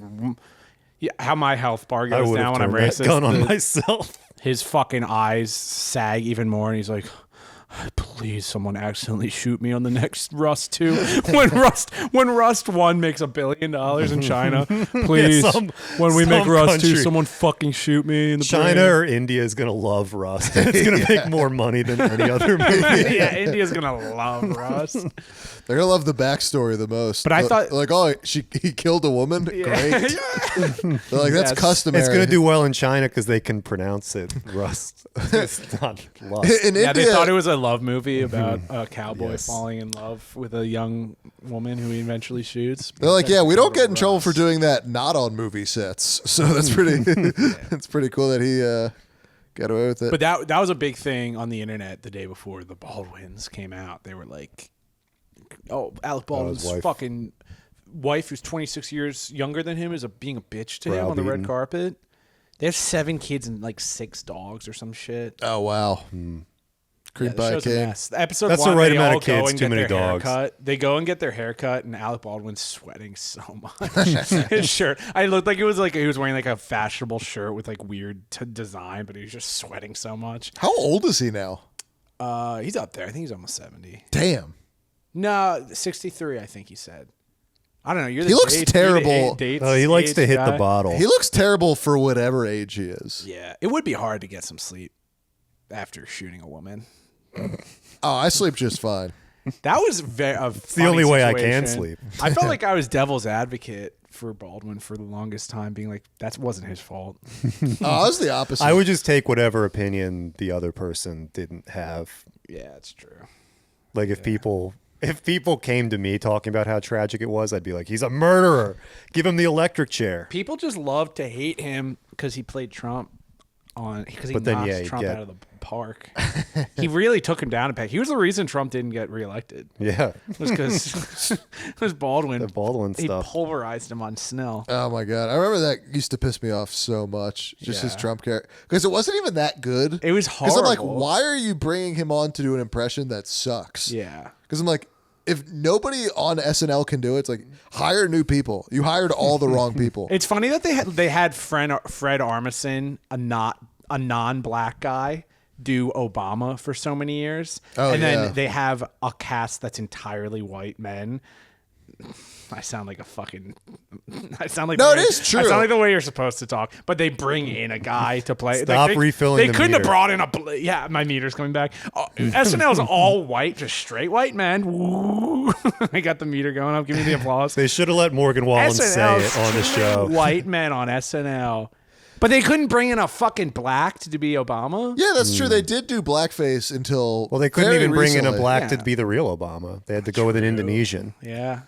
yeah, how my health bar I goes would down when have I'm turned that racist. gun on myself. His fucking eyes sag even more, and he's like, please, someone accidentally shoot me on the next Rust 2. when Rust 1 makes $1 billion in China, please, when we make Rust 2, someone fucking shoot me in the China brain. or India is going to love Rust. It's going to make more money than any other movie. Yeah, India's gonna love Rust. They're gonna love the backstory the most. But I thought- like, oh, he killed a woman. Great. They're like, that's Yes. customary. It's going to do well in China because they can pronounce it Rust. It's not Lust. In Yeah, India. they thought it was a love movie about a cowboy Yes. falling in love with a young woman who he eventually shoots. They're like, yeah, we don't get in trouble for doing that not on movie sets. So that's pretty. It's pretty cool that he got away with it. But that was a big thing on the internet the day before the Baldwins came out. They were like, "Oh, Alec Baldwin's wife. fucking wife, who's 26 years younger than him, is being a bitch to him on the red Browbeaten. carpet." They have 7 kids and like 6 dogs or some shit. oh wow, creep The by a show's a king. mess. Episode That's 1, the right they amount all of go kids, and too get many their dogs. haircut. They go and get their haircut, and Alec Baldwin's sweating so much. His shirt, I looked like it was like he was wearing like a fashionable shirt with like weird design, but he was just sweating so much. How old is he now? He's up there. I think he's almost 70. Damn. No, 63. I think he said. I don't know. You're the He looks dates- terrible. You're the dates He likes to age hit guy. the bottle. He looks terrible for whatever age he is. Yeah, it would be hard to get some sleep after shooting a woman. Oh, I sleep just fine. That was it's the only way I can sleep. I felt like I was devil's advocate for Baldwin for the longest time, being like, that wasn't his fault. Oh, I was the opposite. I would just take whatever opinion the other person didn't have. Yeah, it's true. Like if people came to me talking about how tragic it was, I'd be like, he's a murderer. Give him the electric chair. People just love to hate him because he played Trump because he But then, knocked yeah, you Trump get- out of the park. He really took him down a peg. He was the reason Trump didn't get reelected. Yeah. Was because it was Baldwin. The Baldwin He stuff. pulverized him on Snell. Oh my god, I remember that used to piss me off so much. Just his Yeah. Trump character, because it wasn't even that good. It was Because I'm like, horrible. why are you bringing him on to do an impression that sucks? Yeah. Because I'm like, if nobody on SNL can do it, it's like hire new people. You hired all the wrong people. It's funny that they had Fred Armisen, a non-black guy, do Obama for so many years, Oh, and yeah. then they have a cast that's entirely white men. I sound like a fucking. I sound like No, the way- it is true. I sound like the way you're supposed to talk, but they bring in a guy to play. Stop refilling They the couldn't have meter. brought in yeah, my meter's coming back. SNL's all white, just straight white men. Woo! I got the meter going up. Give me the applause. They should have let Morgan Wallen say SNL it on the show. White men on SNL. But they couldn't bring in a fucking black to be Obama. Yeah, that's true. They did do blackface until Well, they couldn't very even bring in a recently. black Yeah. to be the real Obama. They had to go with an Indonesian. Yeah.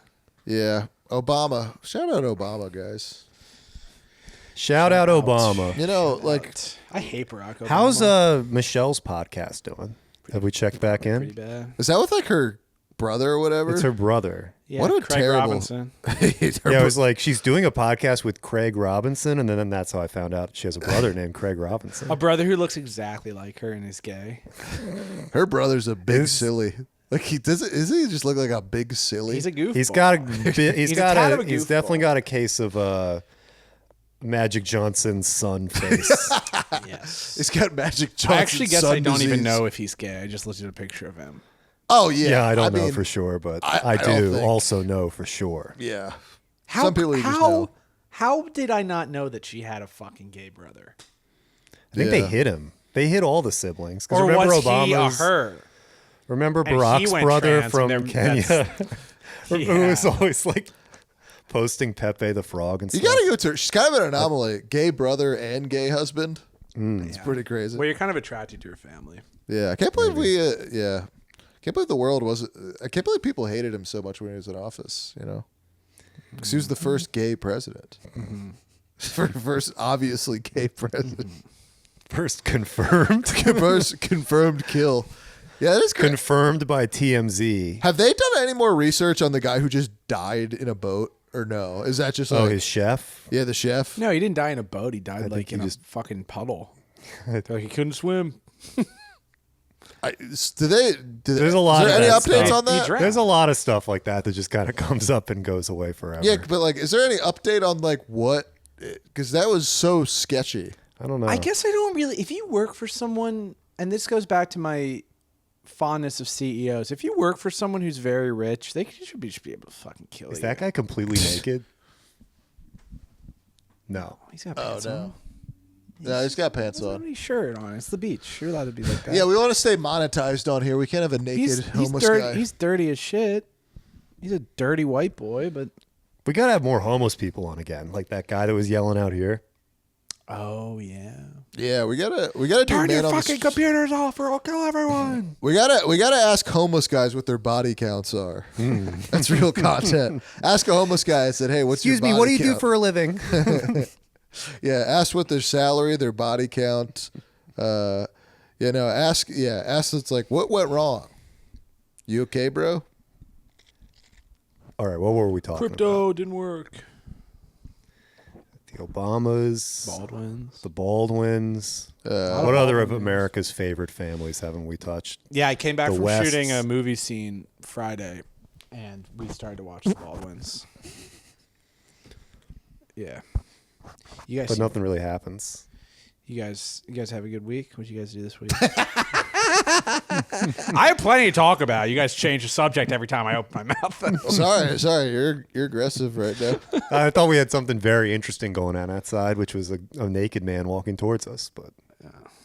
Yeah, Obama. Shout out Obama, guys. Shout out Obama. You know, like I hate Barack Obama. How's Michelle's podcast doing? Have we checked back pretty in? bad? is that with like her brother or whatever? It's her brother. Yeah, What a Craig terrible- Robinson. Yeah, it was like she's doing a podcast with Craig Robinson, and then that's how I found out she has a brother named Craig Robinson. A brother who looks exactly like her and is gay. Her brother's a big silly. Like he does it. Is he just look like a big silly? He's a goofball. He's got a bit. He's He's got kind a. of a He's goofball. definitely got a case of Magic Johnson's son face. Yes. He's got Magic Johnson. I actually guess I don't even disease. know if he's gay. I just looked at a picture of him. Oh yeah, Yeah, I don't know mean, for sure, but I I don't do think- also know for sure. Yeah, some people you just how, know. how did I not know that she had a fucking gay brother? I think they Yeah. hit him. They hit all the siblings. 'Cause Or remember was he a Obama's, her? Remember And he Barack's went brother trans, from and Kenya, who was Yeah. always like posting Pepe the Frog and You stuff. gotta go to her. She's kind of an anomaly. Gay brother and gay husband. It's pretty crazy. Well, you're kind of attracted to her family. Yeah, I can't believe can't believe the world wasn't. I can't believe people hated him so much when he was in office. You know, because he was the first gay president. First obviously gay president. First confirmed. First confirmed kill. Yeah, that is good. Confirmed by TMZ. Have they done any more research on the guy who just died in a boat, or no? Is that just Oh, like his chef. yeah, the chef? No, he didn't die in a boat. He died think like he in just- a fucking puddle. Like he couldn't swim. There's a lot Is there of any that updates stuff. on that? drowned. There's a lot of stuff like that just kind of comes up and goes away forever. Yeah, but like, is there any update on like what? Because that was so sketchy. I don't know. I guess I don't really. If you work for someone, and this goes back to my fondness of CEOs. If you work for someone who's very rich, they should be able to fucking kill you. Is that guy completely naked? No. He's got pants on. No, he's got pants He's got on. any shirt on. It's the beach. You're allowed to be like that. Yeah, we want to stay monetized on here. We can't have a naked homeless guy. He's dirty as shit. He's a dirty white boy, but We got to have more homeless people on again. Like that guy that was yelling out here. oh yeah. Yeah, we gotta do Turn man your on the fucking computers off, or I'll kill everyone. We gotta ask homeless guys what their body counts are. That's real content. Ask a homeless guy. I said, "Hey, what's Excuse your me, body what do you do count?" for a living? Yeah, ask what their salary, their body count. Ask. It's like, what went wrong? You okay, bro? All right, what were we talking Crypto didn't work. about? The Obamas, Baldwins. the Baldwins. What other of America's favorite families haven't we touched? Yeah, I came back The from Wests. shooting a movie scene Friday, and we started to watch the Baldwins. Yeah. You guys, But nothing really happens. you guys have a good week. What'd you guys do this week? I have plenty to talk about. You guys change the subject every time I open my mouth. Sorry, you're aggressive right now. I thought we had something very interesting going on outside, which was a naked man walking towards us. But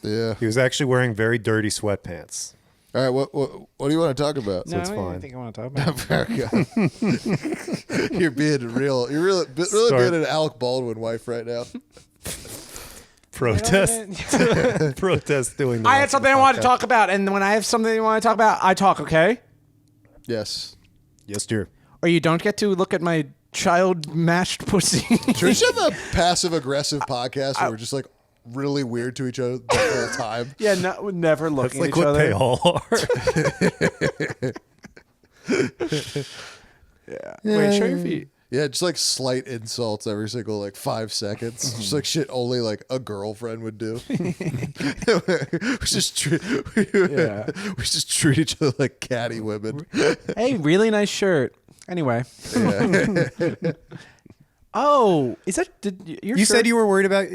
Yeah. he was actually wearing very dirty sweatpants. All right. What do you want to talk about? No, it's I don't fine. even think I want to talk about it. Very good. You're being real. You're really Start. being an Alec Baldwin wife right now. Protest. Protest doing the I rest had of something the I wanted to podcast. talk about, and when I have something I want to talk about, I talk, okay? Yes. Yes, dear. Or you don't get to look at my child mashed pussy. Should we just have a passive aggressive podcast where we're just like really weird to each other the whole time? Yeah, no, never That's looking like at each what other. they all are. Yeah. Wait, show your feet. Yeah, just like slight insults every single like 5 seconds. Just like shit only like a girlfriend would do. we just treat each other like catty women. Hey, really nice shirt. Anyway. Oh, is that your You shirt? said you were worried about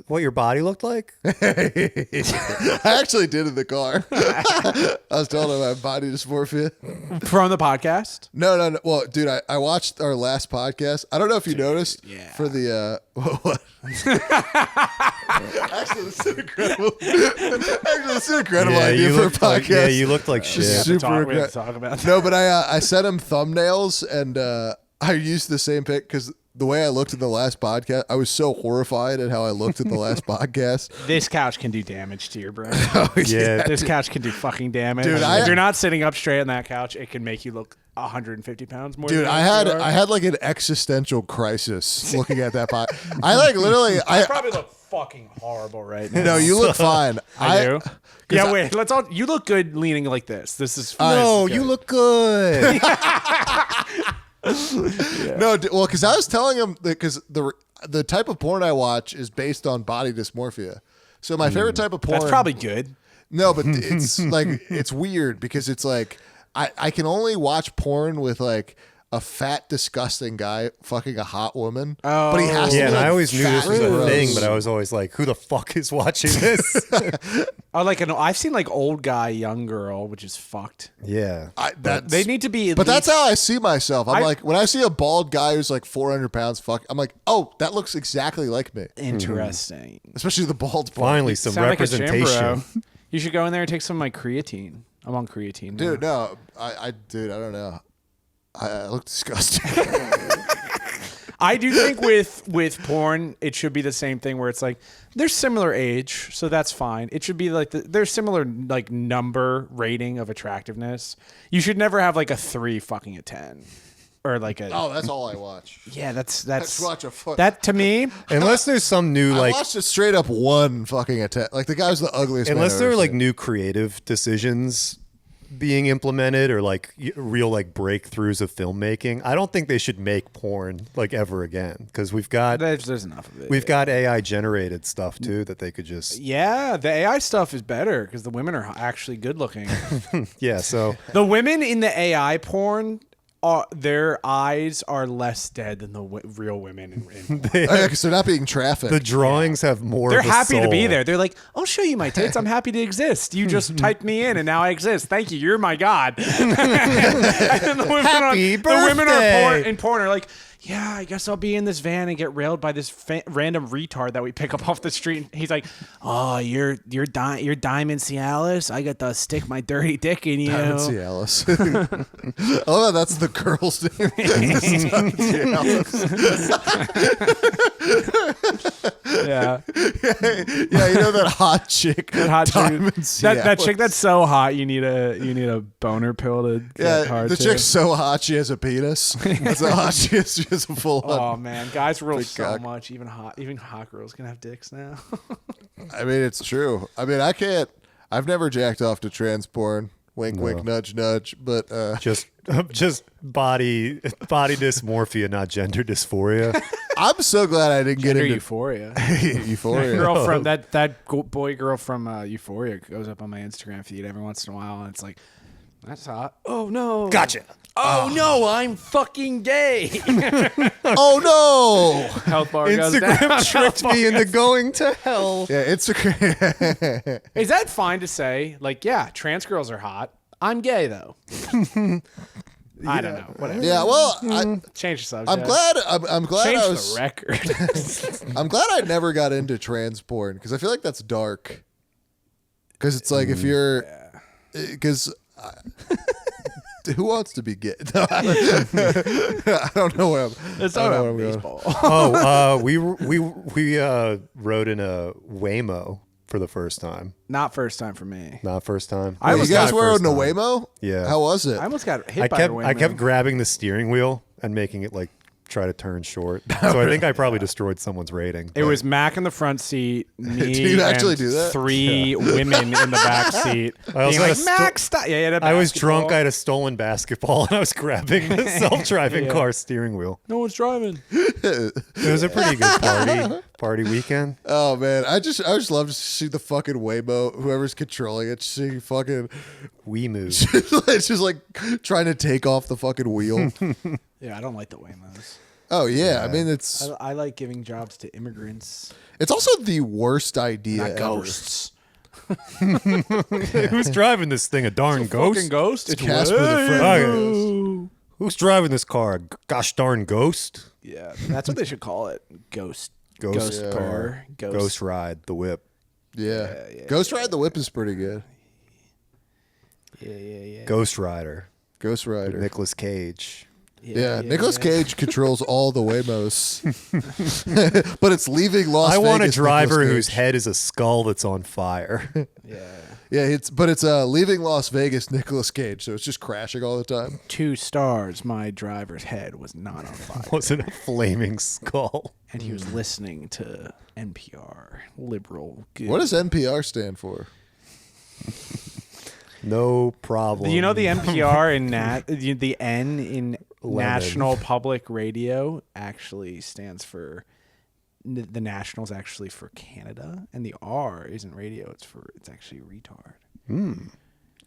what your body looked like? I actually did in the car. I was telling him I have body dysmorphia. from the podcast? No. Well, dude, I watched our last podcast. I don't know if you noticed. Yeah. For the what? Actually, this is incredible. Idea for a looked like, podcast. yeah, you looked like shit. We have to Super talk, we have regret- to talk about that. No, but I sent him thumbnails and I used the same pic because the way I looked at the last podcast, I was so horrified at how I looked at the last podcast. This couch can do damage to your brain. Yeah. This couch can do fucking damage. Dude, if you're not sitting up straight on that couch, it can make you look 150 pounds more. Dude, than I had like an existential crisis looking at that podcast. I like literally I probably look fucking horrible right now. no, you look fine. I do. Yeah, I- wait. Let's all. You look good leaning like this. This is. No, you look good. No, well, because I was telling him because the type of porn I watch is based on body dysmorphia. So my favorite type of porn. That's probably good. No, but it's like it's weird because it's like I can only watch porn with like a fat, disgusting guy fucking a hot woman. Oh. But he has to Yeah, be, and like, I always knew this fat was and a gross. thing, but I was always like, who the fuck is watching this? Oh, like I've seen like old guy, young girl, which is fucked. Yeah. They need to be. But that's how I see myself. I'm I- like, when I see a bald guy who's like 400 pounds, I'm like, oh, that looks exactly like me. interesting. Especially the bald part. Finally, some Sound like a gym representation. bro. You should go in there and take some of my creatine. I'm on creatine, now. Dude, no, I don't know. I look disgusting. I do think with porn, it should be the same thing where it's like they're similar age, so that's fine. It should be like they're similar like number rating of attractiveness. You should never have like a 3 fucking a 10 or like a Oh, that's all I watch. yeah. That's Let's watch a foot. that to me. Unless there's some new, I like, watched a straight up one fucking attack. Like the guy's the ugliest. man unless I've there ever are like seen. new creative decisions being implemented or like real like breakthroughs of filmmaking, I don't think they should make porn like ever again because we've got There's enough of it. we've got AI generated stuff too that they could just Yeah, the AI stuff is better because the women are actually good looking. yeah. So The women in the AI porn their eyes are less dead than the real women. Because they're not being trafficked. The drawings have more. They're of a happy to be soul. there. They're like, I'll show you my tits. I'm happy to exist. You just typed me in, and now I exist. Thank you. You're my god. And then the women Happy the women birthday. in porn are like, yeah, I guess I'll be in this van and get railed by this random retard that we pick up off the street. And he's like, oh, you're Diamond Cialis? I got to stick my dirty dick in you. Diamond Cialis. Oh, that's the girl's name. Diamond Cialis. Yeah. Yeah, you know that hot chick. Hot Diamond chick. That chick Cialis. that's so hot, you need a boner pill to get Yeah, hard the to. chick's so hot she has a penis. That's how hot she is. She has a full on. Oh man, guys rule Big so cock. much. Even hot girls can have dicks now. I mean, it's true. I mean, I can't. I've never jacked off to trans porn. Wink, wink, nudge, nudge. But Just body dysmorphia, not gender dysphoria. I'm so glad I didn't get Gender into Euphoria. Euphoria. Girl from that boy girl from Euphoria goes up on my Instagram feed every once in a while, and it's like, that's hot. Oh no. Gotcha. Oh no, I'm fucking gay. Oh no! Health bar goes down. Instagram tricked me into going to hell. Yeah, Instagram. Is that fine to say? Like, yeah, trans girls are hot. I'm gay though. I don't know. Whatever. Yeah, well, Change the subject. I'm glad. I'm glad Change I was. the record. I'm glad I never got into trans porn because I feel like that's dark. Because it's like if you're, because. Who wants to be gay? No, I don't know where I'm. It's I all don't know about where I'm going. baseball. We rode in a Waymo for the first time. Not first time for me. Not first time. I You almost guys got were first on a time. Waymo? Yeah. How was it? I almost got hit I by kept a I kept windmill. grabbing the steering wheel and making it like try to turn short. So I think I probably destroyed someone's rating. It was Mac in the front seat, me, Did you actually and do that? 3 women in the back seat. I also being had like, a sto- Mac, stop! Yeah, I was drunk. I had a stolen basketball and I was grabbing the self-driving Yeah. car steering wheel. No one's driving. It was a pretty good party weekend. Oh man, I just love to see the fucking Waymo. Whoever's controlling it, see fucking. We moved. It's just like trying to take off the fucking wheel. Yeah, I don't like the Waymos. Oh yeah, I mean it's I like giving jobs to immigrants, also the worst idea. not ever. ghosts. Who's driving this thing? A darn ghost? Fucking ghost. It's Casper the Friendly Hey. Ghost. Who's driving this car? Gosh darn ghost? Yeah, that's what they should call it. Ghost. Ghost Ghost car. car. Ghost ride the whip. Yeah. Ghost Ride the Whip is pretty good. Yeah. Ghost Rider. Ghost Rider. Nicolas Cage. Yeah, Nicolas Cage controls all the Waymos, but it's leaving Las I Vegas. want a driver Nicolas whose Cage. head is a skull that's on fire. Yeah, it's leaving Las Vegas Nicolas Cage, so it's just crashing all the time. 2 stars. My driver's head was not on fire, Wasn't a flaming skull. and he was listening to NPR, liberal. Good. What does NPR stand for? No problem. You know the NPR in the N in Lemon. National Public Radio actually stands for the National's actually for Canada, and the R isn't radio. It's actually retard.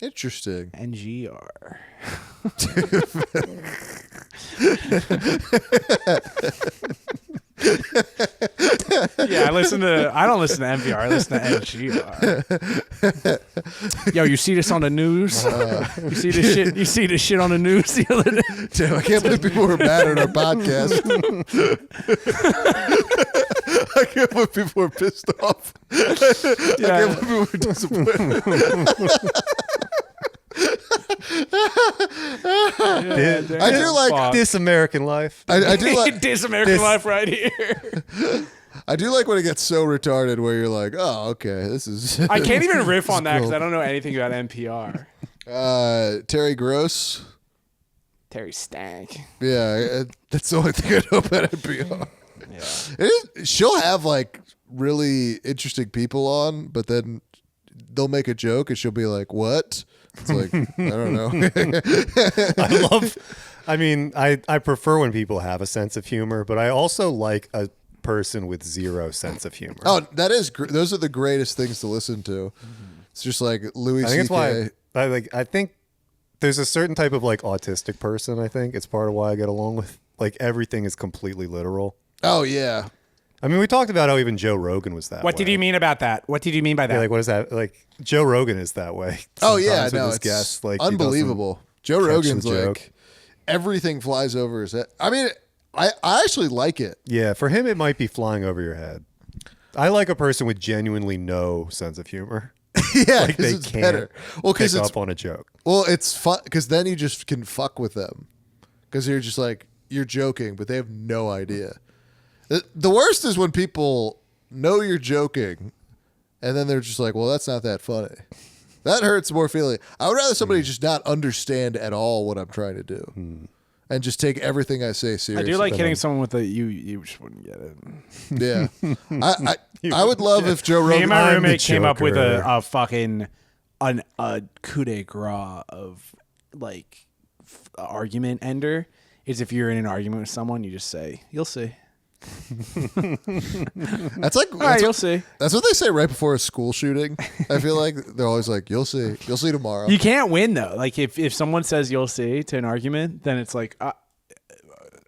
Interesting. NGR. Yeah, I don't listen to NPR. I listen to NGR. Yo, you see this on the news? You see this shit? You see this shit on the news the other day? Damn, I can't believe people were mad at our podcast. I can't believe people were pissed off. I can't believe people were disappointed. I do like This American Life. I do like This American Life right here. I do like when it gets so retarded where you're like, oh, okay, this is. I can't even riff on that because cool. I don't know anything about NPR. Terry Gross. Terry Stank. Yeah, that's the only thing I know about NPR. Yeah. She'll have like really interesting people on, but then they'll make a joke and she'll be like, what? It's like, I don't know. I prefer when people have a sense of humor, but I also like a person with zero sense of humor. Oh, that is, those are the greatest things to listen to. It's just like Louis I think C.K. it's why I think there's a certain type of like autistic person. I think it's part of why I get along with like everything is completely literal. Oh yeah. I mean, we talked about how even Joe Rogan was that. What did you mean about that? What did you mean by that? Yeah, like what is that? Like Joe Rogan is that way. Oh yeah, sometimes with no, his it's guests. Like he doesn't unbelievable. Joe catch the Rogan's joke. like everything flies over his head. I mean, I actually like it. Yeah, for him it might be flying over your head. I like a person with genuinely no sense of humor. Yeah, Like they because it's can't better. Well, because pick it's up on a joke. well, it's fun because then you just can fuck with them because you're just like you're joking, but they have no idea. The worst is when people know you're joking, and then they're just like, "Well, that's not that funny." That hurts more feeling. I would rather somebody just not understand at all what I'm trying to do, and just take everything I say I seriously. do like hitting someone with a you just wouldn't get it. Yeah, I would love if Joe Me Rogan. and my I'm the roommate came up with Joker. a fucking a coup de grace of like argument ender is if you're in an argument with someone, you just say, "You'll see." That's like All right, you'll see. That's what they say right before a school shooting. I feel like they're always like, "You'll see tomorrow." You can't win though. Like if someone says "you'll see" to an argument, then it's like,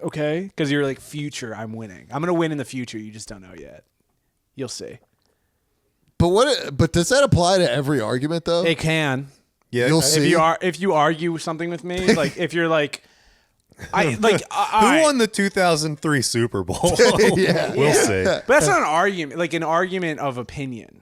okay, because you're like future. I'm winning. I'm gonna win in the future. You just don't know yet. You'll see. But does that apply to every argument though? It can. Yeah, You'll I- see. If you argue something with me, like if you're like, Who won the 2003 Super Bowl? Yeah. We'll see. But that's not an argument. Like an argument of opinion.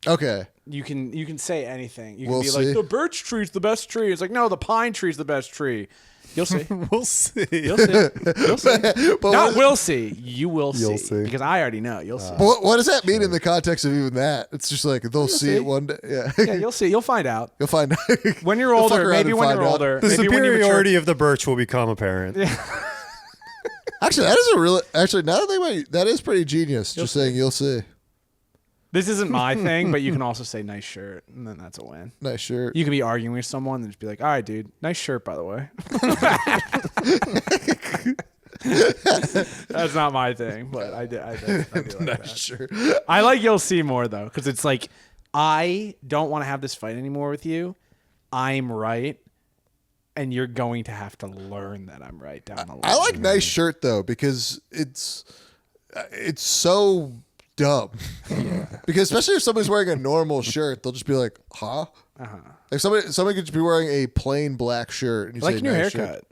Okay. You can say anything. You can We'll be see. like the birch tree's the best tree. It's like no, the pine tree's the best tree. You'll see. We'll see. You'll see. You'll see. But Not will see. You will see. You'll see. Because I already know. You'll see. What does that mean in the context of even that? It's just like they'll see see. it one day. Yeah. Yeah, you'll see. You'll find out. You'll find out. When you're You'll fuck older, around maybe and when find you're out. older. The maybe when you're superiority mature. of the birch will become apparent. Actually, that is a really. Actually, now that I think about it, that is pretty genius. Just saying, you'll see. This isn't my thing, but you can also say nice shirt, and then that's a win. Nice shirt. You can be arguing with someone and just be like, all right, dude, nice shirt, by the way. That's not my thing, but I do like Nice that. shirt. I like you'll see more, though, because it's like, I don't want to have this fight anymore with you. I'm right, and you're going to have to learn that I'm right down the line. I like nice shirt though because it's so dumb. Because especially if somebody's wearing a normal shirt, they'll just be like, "Huh?" Like somebody could just be wearing a plain black shirt and you I like say your nice haircut. shirt.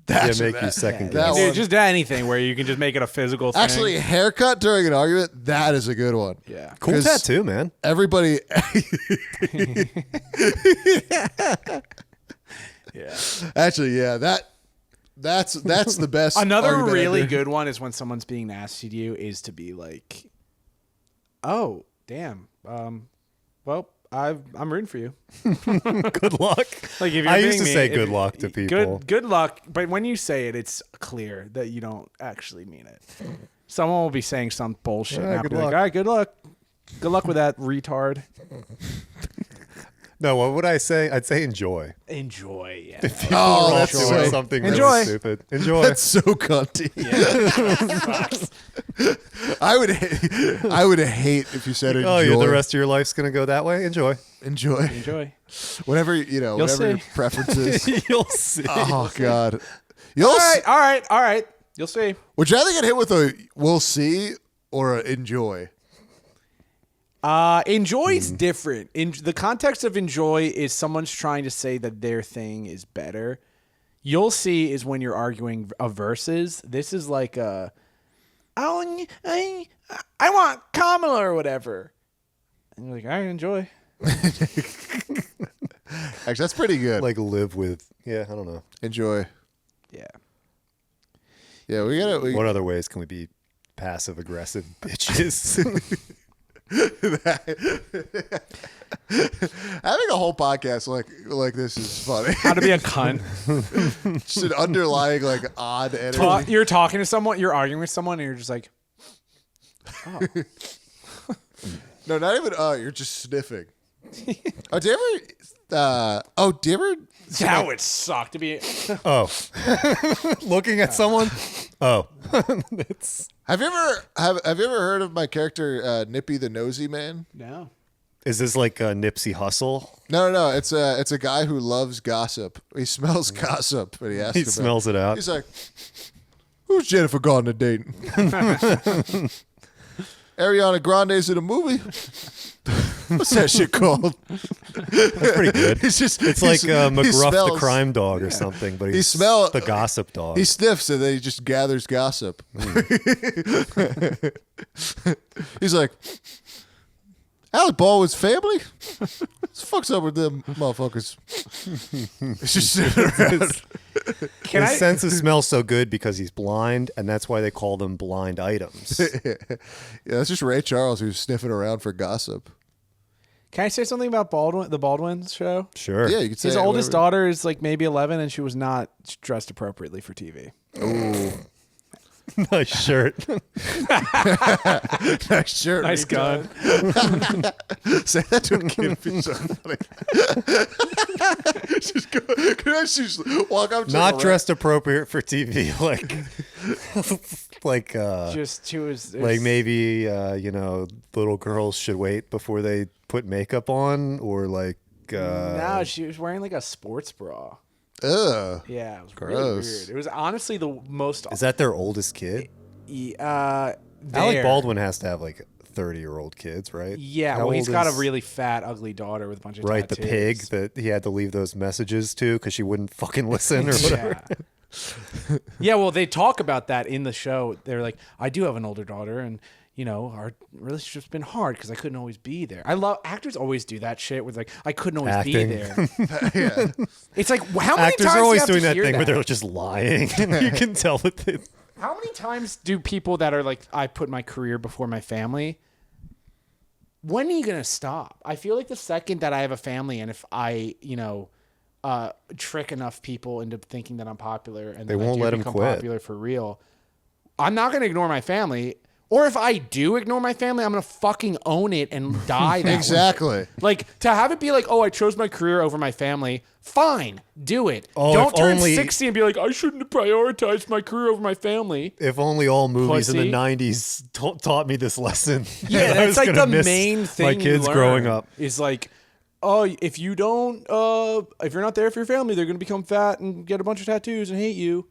That's make you second that guess. one- Dude, just anything where you can just make it a physical thing. Actually, haircut during an argument, that is a good one. yeah. Cool 'Cause tattoo, man. Everybody, Yeah. actually, yeah, that's the best. Another argument really ever. good one is when someone's being nasty to you is to be like, "Oh, damn. Well, I'm rooting for you." Good luck. Like if you're I used being to mean- say if- good luck to people. Good luck, but when you say it, it's clear that you don't actually mean it. Someone will be saying some bullshit. Yeah, and I'll good be like, luck. all right, good luck. Good luck with that, retard. No, what would I say? I'd say enjoy. Enjoy. Yeah. People Oh, are all that's doing so- something Enjoy. really stupid. Enjoy. That's so cunty. I would hate if you said enjoy. Oh, yeah, the rest of your life's gonna go that way. Enjoy. enjoy. Enjoy. Whatever You'll whatever your see. preference is. You'll see. Oh God. You'll All right. You'll see. would you rather get hit with a "we'll see" or a "enjoy"? Enjoy is different. In the context of enjoy is someone's trying to say that their thing is better. You'll see is when you're arguing a versus. This is like I want Kamala or whatever. And you're like, all right, enjoy. Actually, that's pretty good. Like live with. Yeah, I don't know. enjoy. Yeah. Yeah, we gotta. What other ways can we be passive aggressive bitches? Having a whole podcast like this is funny. How to be a cunt. Just an underlying like odd energy. You're talking to someone, you're arguing with someone, and you're just like, No, not even. You're just sniffing. Oh, do you ever? that would suck to be. Oh, looking at someone. Oh, it's Have you ever heard of my character Nippy the Nosy Man? No. Is this like a Nipsey Hussle? No. It's a guy who loves gossip. He smells gossip, but he asks He about smells it out. He's like, "Who's Jennifer Garner dating?" Ariana Grande's in a movie. What's that shit called? That's pretty good. It's like McGruff the crime dog or something, but he's the gossip dog. He sniffs and then he just gathers gossip. He's like, Alec Baldwin's family? What the fuck's up with them motherfuckers? It's just sitting around. His sense of smell so good because he's blind, and that's why they call them blind items. Yeah, that's just Ray Charles who's sniffing around for gossip. Can I say something about the Baldwin show? Sure. Yeah, you could say His it, oldest whatever. daughter is like maybe 11, and she was not dressed appropriately for TV. Ooh. Nice shirt. Nice shirt. Nice gun. Say that to a kid would be so funny. Just go, can I just walk up to Not dressed appropriate for TV, Just she was like maybe little girls should wait before they put makeup on, or like no, she was wearing like a sports bra. Ugh. Yeah, it was Gross. really weird. It was honestly the most. Is that their oldest kid? Alec Alec Baldwin has to have like 30-year-old kids, right? Yeah, How well, he's old got a is- really fat, ugly daughter with a bunch of right, the tattoos. pig that he had to leave those messages to because she wouldn't fucking listen or whatever. Yeah. Yeah, well, they talk about that in the show. They're like, I do have an older daughter, and our relationship's been hard because I couldn't always be there. I love actors always do that shit with like I couldn't always Acting. be there. Yeah. It's like how many Actors times are do you always have doing to that hear thing where they're just lying, and you can tell that they. How many times do people that are like, I put my career before my family? When are you gonna stop? I feel like the second that I have a family, and if I, trick enough people into thinking that I'm popular, and They then I won't do let 'em become quit. popular for real, I'm not gonna ignore my family. Or if I do ignore my family, I'm gonna fucking own it and die. That way. Exactly. Like to have it be like, oh, I chose my career over my family. Fine, do it. Oh, Don't if turn only- 60 and be like, I shouldn't have prioritized my career over my family. If only all movies in Pussy. the '90s taught me this lesson. Yeah, I that's was like gonna the miss main thing. My kids you learn growing up. is like, oh, if you don't, if you're not there for your family, they're gonna become fat and get a bunch of tattoos and hate you.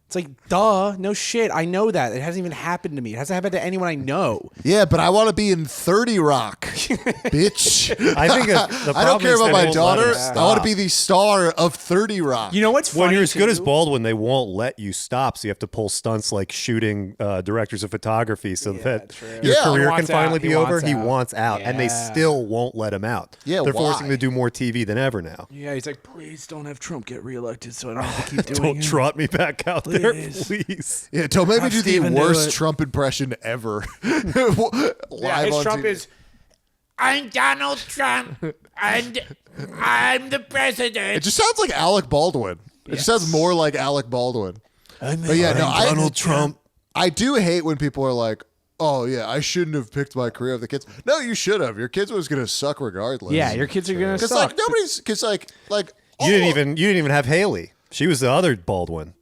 It's like, duh, no shit. I know that. It hasn't even happened to me. It hasn't happened to anyone I know. Yeah, but I want to be in 30 Rock, bitch. I think the I don't problem care is about they my won't let daughter. him I stop. want to be the star of 30 Rock. You know what's funny? When you're as good as too? Baldwin, they won't let you stop. So you have to pull stunts like shooting directors of photography so that true. your Yeah. career He can wants finally out. be He over. wants He out. wants out. And they Yeah. still won't let him out. Yeah, They're why? forcing him to do more TV than ever now. Yeah, he's like, please don't have Trump get reelected so I don't have to keep doing Don't it. trot me back out there, Please. please. Yeah, don't make me Have do the Steven do worst it. Trump impression ever. Live Yeah, his on Trump TV. is, I'm Donald Trump, and I'm the It president. just sounds like Alec Baldwin. It just sounds more like Alec Baldwin. But yeah, no, Donald Trump. I do hate when people are like, "Oh yeah, I shouldn't have picked my career of the kids." No, you should have. Your kids was gonna suck regardless. Yeah, your kids are gonna because suck. like nobody's because like You didn't even have Haley. She was the other Baldwin.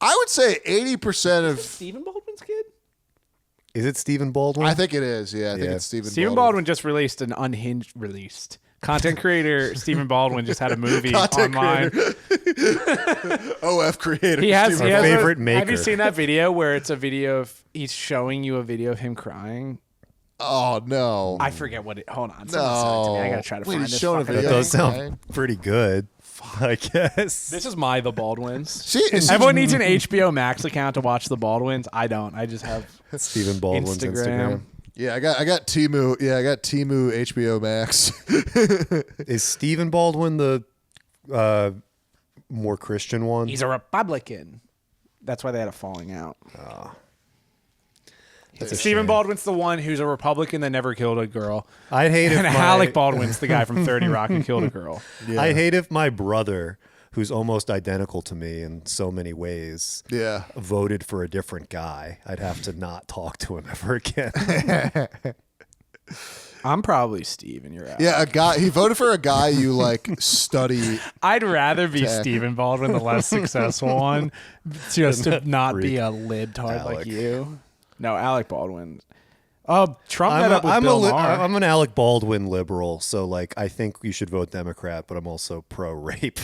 I would say 80% of. Stephen Baldwin's kid? Is it Stephen Baldwin? I think it is. Yeah, I think Yeah. it's Stephen. Stephen Baldwin just released an unhinged released. Content creator Stephen Baldwin just had a movie Content online. OF creator. He has, Stephen he has Baldwin. favorite Have you maker. seen that video where it's a video of he's showing you a video of him crying? Oh no. I forget what it. Hold on, someone sent it to me. I gotta try to Wait, find he's this. showing a fucking video. That thing. does sound Fine. pretty good, I guess. This is my The Baldwins. See, it's Everyone needs an HBO Max account to watch The Baldwins. I don't. I just have Stephen Baldwin's Instagram. Instagram. Yeah, I got Timu. Yeah, I got Timu HBO Max. Is Stephen Baldwin the more Christian one? He's a Republican. That's why they had a falling out. That's a Stephen shame. Baldwin's the one who's a Republican that never killed a girl. I'd hate if And my, Alec Baldwin's the guy from 30 Rock who killed a girl. I'd hate if my brother, who's almost identical to me in so many ways, Yeah. voted for a different guy. I'd have to not talk to him ever again. I'm probably Steve and you're out. Yeah, a guy. He voted for a guy you like study. I'd rather be Stephen Baldwin, the less successful one, just to not be freak. a libtard like Alec. you. No, Alec Baldwin. Trump met up with Bill Maher. I'm an Alec Baldwin liberal, so like I think you should vote Democrat, but I'm also pro-rape.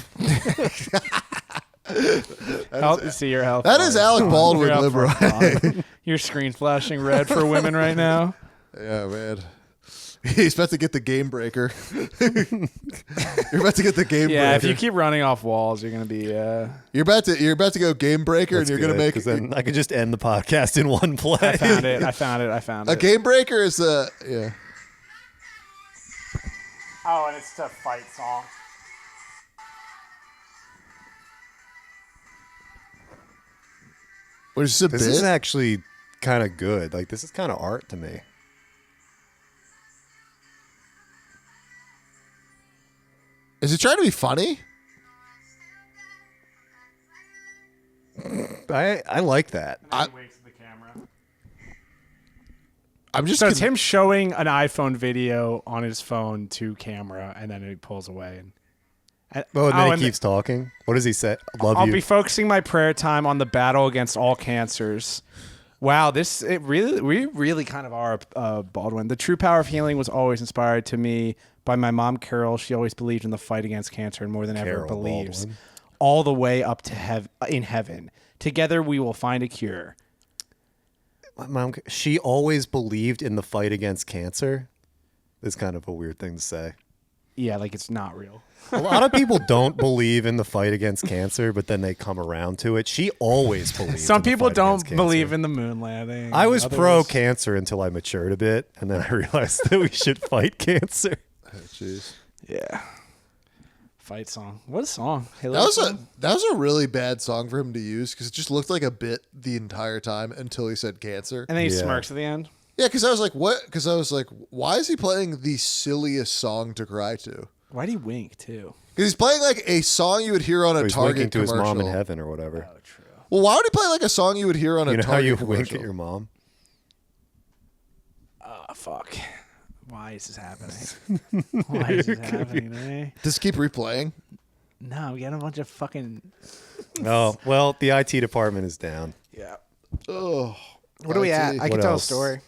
See your health. That is Alec Baldwin You're up liberal. for Your screen's flashing red for women right now. Yeah, man. He's about to get the game breaker. You're about to get the game breaker. Yeah, if you keep running off walls, you're gonna be. You're about to go game breaker, That's and you're good, gonna make. 'cause then I could just end the podcast in one play. I found it. A game breaker is yeah. Oh, and it's a fight song. What is this, a This bit? is actually kind of good. Like this is kind of art to me. Is he trying to be funny? I like that. He winks at the camera. I'm just. So it's him showing an iPhone video on his phone to camera, and then he pulls away. And Then he keeps talking. What does he say? Love I'll you. be focusing my prayer time on the battle against all cancers. Wow, we really kind of are Baldwin. The true power of healing was always inspired to me by my mom, Carol. She always believed in the fight against cancer and more than ever Carol believes. Baldwin. All the way up to in heaven. Together we will find a cure. My mom, she always believed in the fight against cancer. It's kind of a weird thing to say. Yeah, like it's not real. A lot of people don't believe in the fight against cancer, but then they come around to it. She always believed. Some people don't believe in the moon landing. I was Others- pro-cancer until I matured a bit, and then I realized that we should fight cancer. Jeez. Yeah. Fight song. What a song. That was a really bad song for him to use because it just looked like a bit the entire time until he said cancer. And then he Yeah. smirks at the end. Yeah, because I was like, what? Because I was like, why is he playing the silliest song to cry to? Why'd he wink too? Because he's playing like a song you would hear on a He's winking Target to his commercial. mom in heaven or whatever. Oh, true. Well, why would he play like a song you would hear on a You know how Target you commercial? wink at your mom? Oh, fuck. Why is this happening? Why is this happening to me? Just keep replaying. No, we got a bunch of fucking. Oh, well, the IT department is down. Yeah. Oh, What are we at? I What can tell a else? story.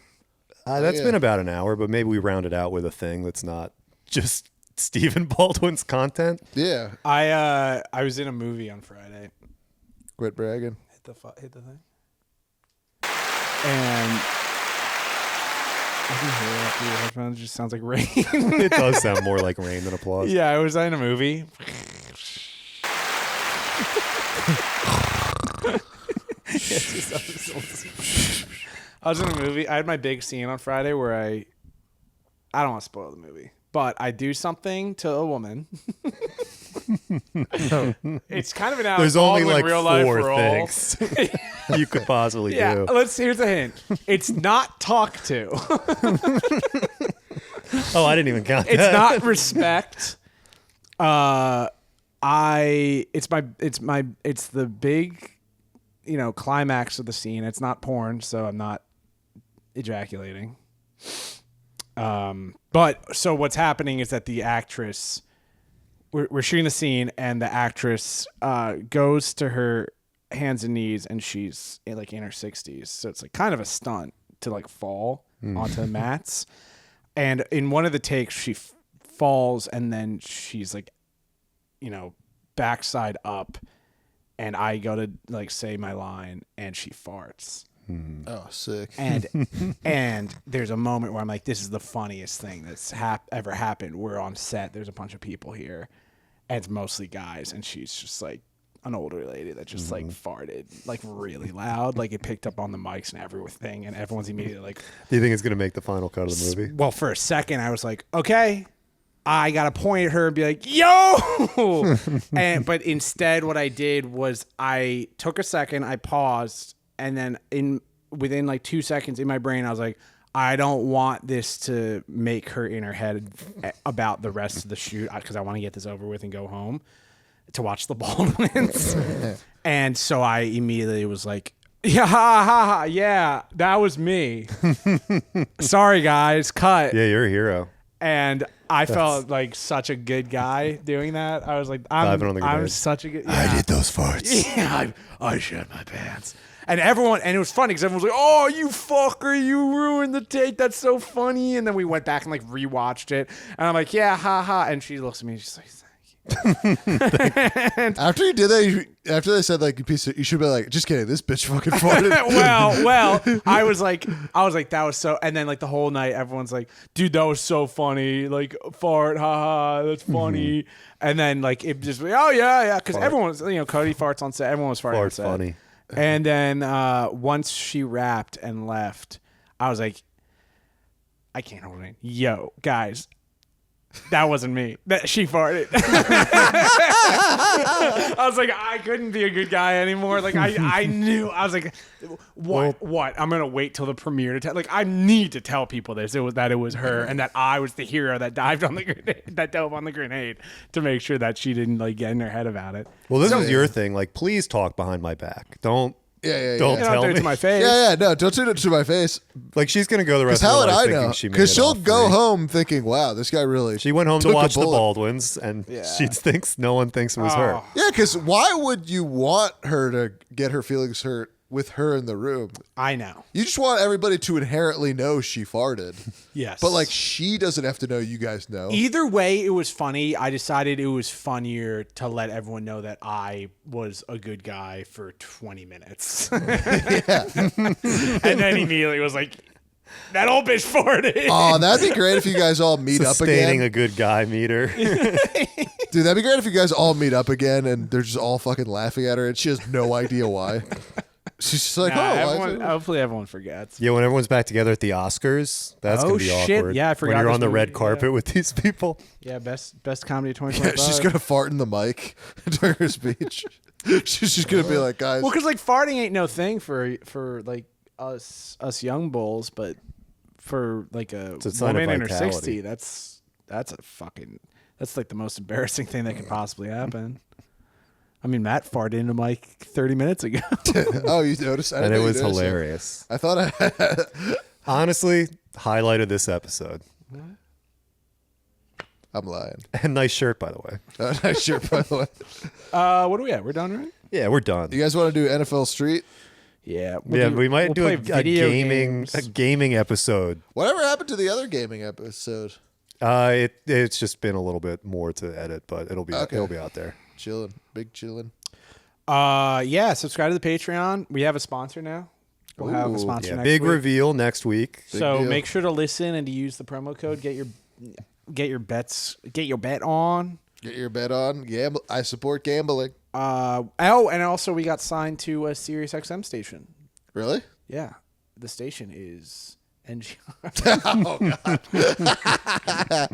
That's yeah. been about an hour, but maybe we round it out with a thing that's not just Stephen Baldwin's content. yeah. I was in a movie on Friday. Quit bragging. Hit the thing. And I can hear it through your headphones. It just sounds like rain. It does sound more like rain than applause. Yeah, I was in a movie. I was in a movie. I had my big scene on Friday where I don't want to spoil the movie, but I do something to a woman. It's kind of an There's only Baldwin like real life 4 role. things you could possibly Yeah, do. here's a hint. It's not talk to. Oh, I didn't even count It's that. not respect. It's the big, climax of the scene. It's not porn, so I'm not ejaculating. But so what's happening is that the actress, we're shooting the scene, and the actress goes to her hands and knees, and she's in her 60s, so it's like kind of a stunt to fall onto the mats. And in one of the takes, she falls, and then she's backside up, and I go to say my line, and she farts. Oh, sick. And there's a moment where I'm like, this is the funniest thing that's ever happened. We're on set. There's a bunch of people here, and it's mostly guys, and she's just an older lady that just farted really loud, it picked up on the mics and everything, and everyone's immediately Do you think it's going to make the final cut of the movie? well, for a second I was like, okay, I gotta point at her and be like, yo. But instead what I did was I took a second, I paused, and then within 2 seconds in my brain I was like, I don't want this to make her in her head about the rest of the shoot, because I want to get this over with and go home to watch the Baldwins. And so I immediately was like, yeah, ha, ha, ha, yeah, that was me. Sorry, guys, cut. Yeah, you're a hero. And I felt like such a good guy doing that. I was like, Diving on the I'm grenades. such a good. I Yeah. did those farts. Yeah, I shit my pants. And it was funny because everyone was like, "Oh, you fucker, you ruined the take. That's so funny." And then we went back and like rewatched it, and I'm like, "Yeah, ha." And she looks at me and she's like, After you did that, after they said like you should be like, just kidding, this bitch fucking farted. well, I was like, that was so. And then like the whole night, everyone's like, "Dude, that was so funny. Like fart, haha, that's funny." And then like it just, oh yeah, because everyone's, Cody farts on set. Everyone was farting on Fart's set. funny. And then once she wrapped and left, I was like, I can't hold it in. Yo, guys, that wasn't me. She farted. I was like, I couldn't be a good guy anymore. Like I knew. I was like, what? I'm gonna wait till the premiere to tell. Like I need to tell people this. It was her, and that I was the hero that dived on the grenade, that dove on the grenade, to make sure that she didn't like get in her head about it. Well, this was your thing. Like, please talk behind my back. Don't Yeah. Don't You tell don't do it me. to my face. Yeah, no, don't do it to my face. Like, she's gonna go the rest Because of how her would life I thinking know? she made Because it she'll off go free. home thinking, wow, this guy really. She went home to took a watch the bullet. Baldwins, and she thinks no one thinks it was her. Yeah, because why would you want her to get her feelings hurt with her in the room? I know. You just want everybody to inherently know she farted. Yes. But like she doesn't have to know you guys know. Either way, it was funny. I decided it was funnier to let everyone know that I was a good guy for 20 minutes. Yeah. And then immediately was like, that old bitch farted. Oh, that'd be great if you guys all meet up Sustaining again. a good guy meter. Dude, that'd be great if you guys all meet up again and they're just all fucking laughing at her and she has no idea why. She's just like, Nah, why is everyone, it? hopefully everyone forgets. Yeah, when everyone's back together at the Oscars, that's Oh, gonna be shit. awkward. Yeah, I forgot when you're this on the red movie, carpet yeah. with these people. Yeah, best comedy of Yeah, 2025. she's gonna fart in the mic during her speech. She's just gonna be like, guys. Well, because like farting ain't no thing for like us young bulls, but for like a a sign of woman in her vitality. 60, that's like the most embarrassing thing that could possibly happen. I mean, Matt farted into Mike 30 minutes ago. Oh, you noticed? I And didn't it know you was noticed it. hilarious. I thought I. Honestly, highlight of this episode. I'm lying. And nice shirt, by the way. Nice shirt, by the way. What are we at? We're done, right? Yeah, we're done. You guys want to do NFL Street? Yeah. We might do play a video gaming games. episode. Whatever happened to the other gaming episode? It's just been a little bit more to edit, but it'll be Okay. it'll be out there. Chilling, big chilling. Yeah. Subscribe to the Patreon. We have a sponsor now. We'll have a Ooh. sponsor Yeah, next big week. reveal next week. So deal. make sure to listen and to use the promo code. Get your bet on. Get your bet on. Gamble. I support gambling. And also we got signed to a Sirius XM station. Really? Yeah, the station is NGR. Oh God.